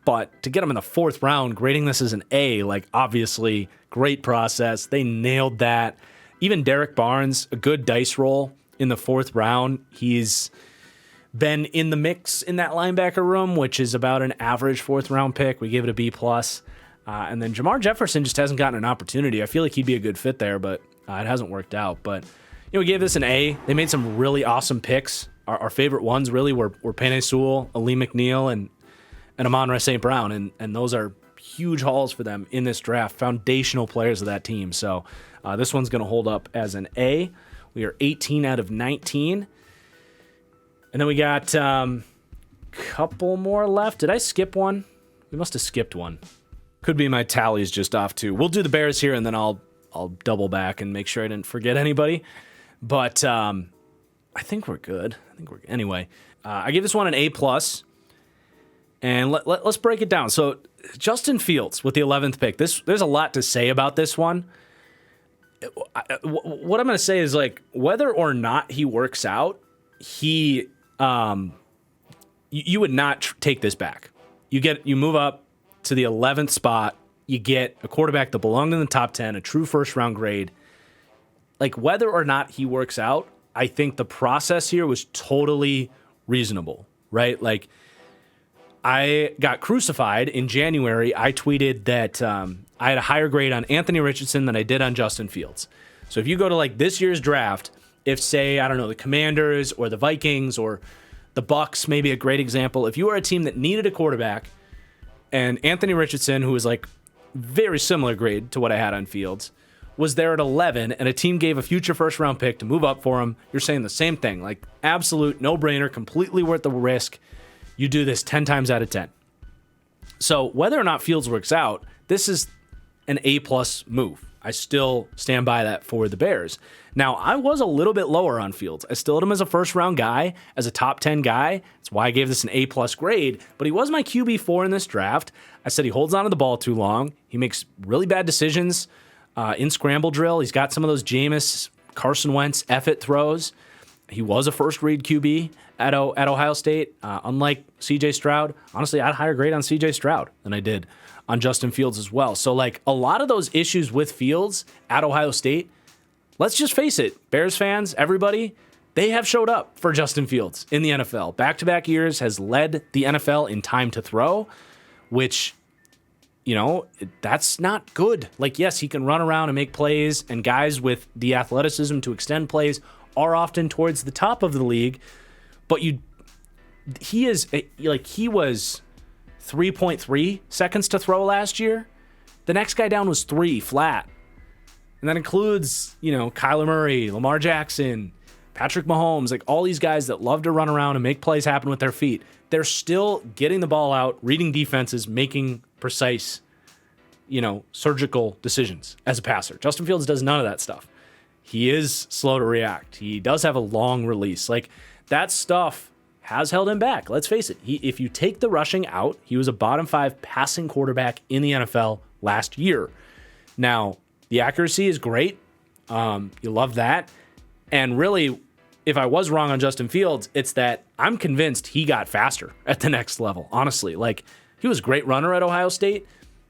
But to get him in the 4th round, grading this as an A, like, obviously, great process. They nailed that. Even Derek Barnes, a good dice roll in the 4th round. He's been in the mix in that linebacker room, which is about an average 4th round pick. We gave it a B+. And then Jamar Jefferson just hasn't gotten an opportunity. I feel like he'd be a good fit there, but it hasn't worked out. But, you know, we gave this an A. They made some really awesome picks. Our favorite ones really were Penei Sewell, Aleem McNeil, and Amon-Ra St. Brown, and those are huge hauls for them in this draft, foundational players of that team. So this one's going to hold up as an A. We are 18 out of 19. And then we got a couple more left. Did I skip one? We must have skipped one. Could be my tally's just off too. We'll do the Bears here, and then I'll double back and make sure I didn't forget anybody. But I think we're good. Anyway, I give this one an A+. And let's break it down. So Justin Fields with the 11th pick. There's a lot to say about this one. What I'm going to say is, like, whether or not he works out, you would not take this back. You move up to the 11th spot. You get a quarterback that belonged in the top 10, a true 1st round grade. Like, whether or not he works out, I think the process here was totally reasonable, right? Like, I got crucified in January. I tweeted that I had a higher grade on Anthony Richardson than I did on Justin Fields. So if you go to, like, this year's draft, if, say, I don't know, the Commanders or the Vikings or the Bucs, maybe a great example, if you were a team that needed a quarterback and Anthony Richardson, who was, like, very similar grade to what I had on Fields, was there at 11 and a team gave a future 1st round pick to move up for him, you're saying the same thing. Like, absolute no-brainer, completely worth the risk. You do this 10 times out of 10. So whether or not Fields works out, this is an A+ move. I still stand by that for the Bears. Now, I was a little bit lower on Fields. I still had him as a 1st round guy, as a top 10 guy. That's why I gave this an A+ grade. But he was my QB4 in this draft. I said he holds onto the ball too long. He makes really bad decisions in scramble drill. He's got some of those Jameis, Carson Wentz, F-it throws. He was a first-read QB at Ohio State. Unlike C.J. Stroud, honestly, I had a higher grade on C.J. Stroud than I did on Justin Fields as well. So, like, a lot of those issues with Fields at Ohio State, let's just face it, Bears fans, everybody, they have showed up for Justin Fields in the NFL. Back-to-back years has led the NFL in time to throw, which, you know, that's not good. Like, yes, he can run around and make plays, and guys with the athleticism to extend plays are often towards the top of the league, but he was 3.3 seconds to throw last year. The next guy down was 3 flat. And that includes, you know, Kyler Murray, Lamar Jackson, Patrick Mahomes, like all these guys that love to run around and make plays happen with their feet. They're still getting the ball out, reading defenses, making precise, you know, surgical decisions as a passer. Justin Fields does none of that stuff. He is slow to react. He does have a long release. Like, that stuff has held him back. Let's face it. If you take the rushing out, he was a bottom 5 passing quarterback in the NFL last year. Now, the accuracy is great. You love that. And really, if I was wrong on Justin Fields, it's that I'm convinced he got faster at the next level, honestly. Like, he was a great runner at Ohio State.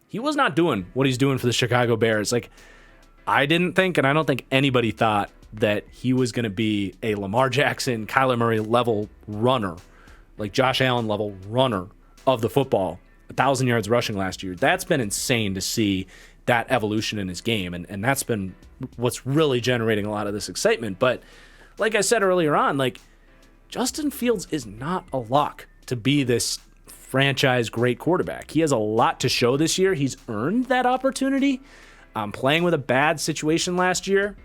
He was not doing what he's doing for the Chicago Bears. Like, I didn't think, and I don't think anybody thought, that he was going to be a Lamar Jackson, Kyler Murray level runner, like Josh Allen level runner of the football, 1,000 yards rushing last year. That's been insane to see that evolution in his game, and that's been what's really generating a lot of this excitement. But like I said earlier on, like, Justin Fields is not a lock to be this franchise great quarterback. He has a lot to show this year. He's earned that opportunity. Playing with a bad situation last year.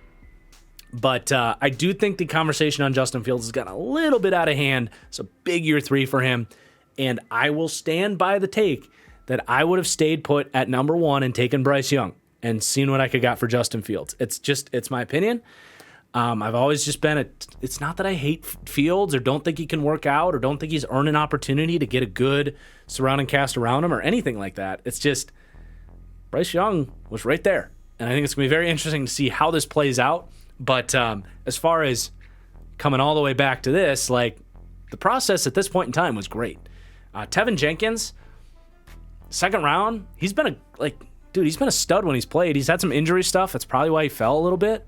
But I do think the conversation on Justin Fields has gotten a little bit out of hand. It's a big year 3 for him. And I will stand by the take that I would have stayed put at number 1 and taken Bryce Young and seen what I could got for Justin Fields. It's my opinion. I've always just been it's not that I hate Fields or don't think he can work out or don't think he's earned an opportunity to get a good surrounding cast around him or anything like that. It's just Bryce Young was right there. And I think it's going to be very interesting to see how this plays out. But as far as coming all the way back to this, like, the process at this point in time was great. Tevin Jenkins, second round, he's been a stud when he's played. He's had some injury stuff. That's probably why he fell a little bit.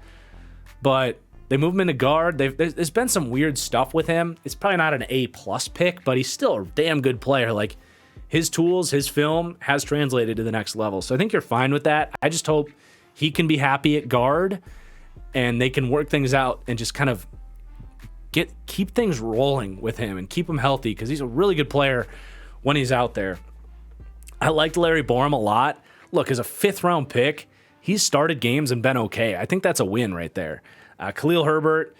But they move him into guard. There's been some weird stuff with him. It's probably not an A-plus pick, but he's still a damn good player. Like, his tools, his film has translated to the next level. So I think you're fine with that. I just hope he can be happy at guard and they can work things out and just kind of keep things rolling with him and keep him healthy, because he's a really good player when he's out there. I liked Larry Borum a lot. Look, as a 5th-round pick, he's started games and been okay. I think that's a win right there. Khalil Herbert,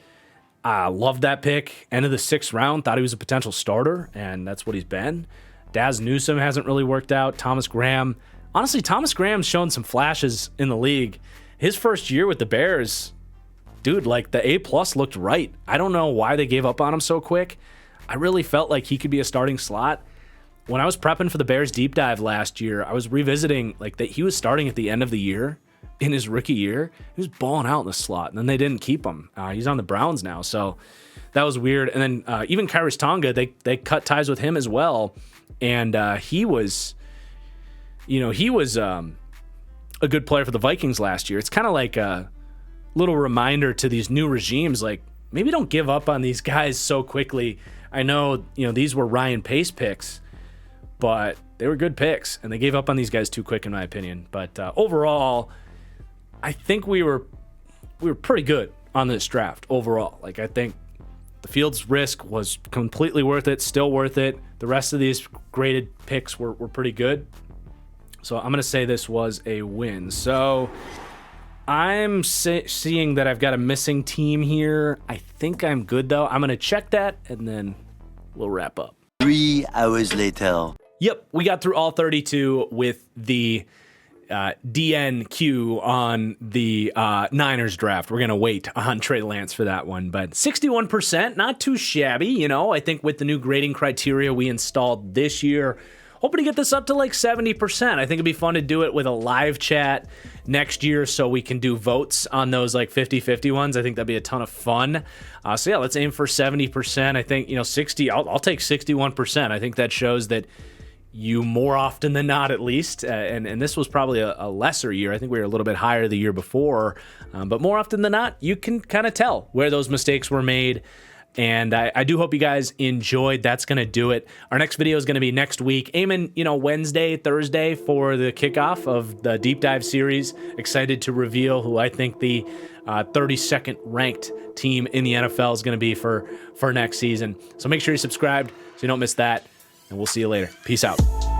loved that pick. End of the 6th round, thought he was a potential starter, and that's what he's been. Daz Newsome hasn't really worked out. Thomas Graham. Honestly, Thomas Graham's shown some flashes in the league. His first year with the Bears, dude, like, the A-plus looked right. I don't know why they gave up on him so quick. I really felt like he could be a starting slot. When I was prepping for the Bears deep dive last year, I was revisiting, like, that he was starting at the end of the year in his rookie year. He was balling out in the slot, and then they didn't keep him. He's on the Browns now, so that was weird. And then even Kairos Tonga, they cut ties with him as well. And he was a good player for the Vikings last year. It's kind of like a little reminder to these new regimes, like, maybe don't give up on these guys so quickly. I know, these were Ryan Pace picks, but they were good picks, and they gave up on these guys too quick, in my opinion. But overall, I think we were pretty good on this draft overall. Like, I think the Fields risk was completely worth it, still worth it. The rest of these graded picks were pretty good. So I'm going to say this was a win. So I'm seeing that I've got a missing team here. I think I'm good, though. I'm going to check that, and then we'll wrap up. 3 hours later. Yep, we got through all 32 with the DNQ on the Niners draft. We're going to wait on Trey Lance for that one. But 61%, not too shabby. I think with the new grading criteria we installed this year, hoping to get this up to like 70%. I think it'd be fun to do it with a live chat next year so we can do votes on those like 50-50 ones. I think that'd be a ton of fun. So yeah, let's aim for 70%. I think, 60, I'll take 61%. I think that shows that you more often than not, at least, and this was probably a lesser year. I think we were a little bit higher the year before, but more often than not, you can kind of tell where those mistakes were made. And I do hope you guys enjoyed. That's going to do it. Our next video is going to be next week. Aiming, Wednesday, Thursday for the kickoff of the deep dive series. Excited to reveal who I think the 32nd ranked team in the NFL is going to be for next season. So make sure you're subscribed so you don't miss that. And we'll see you later. Peace out.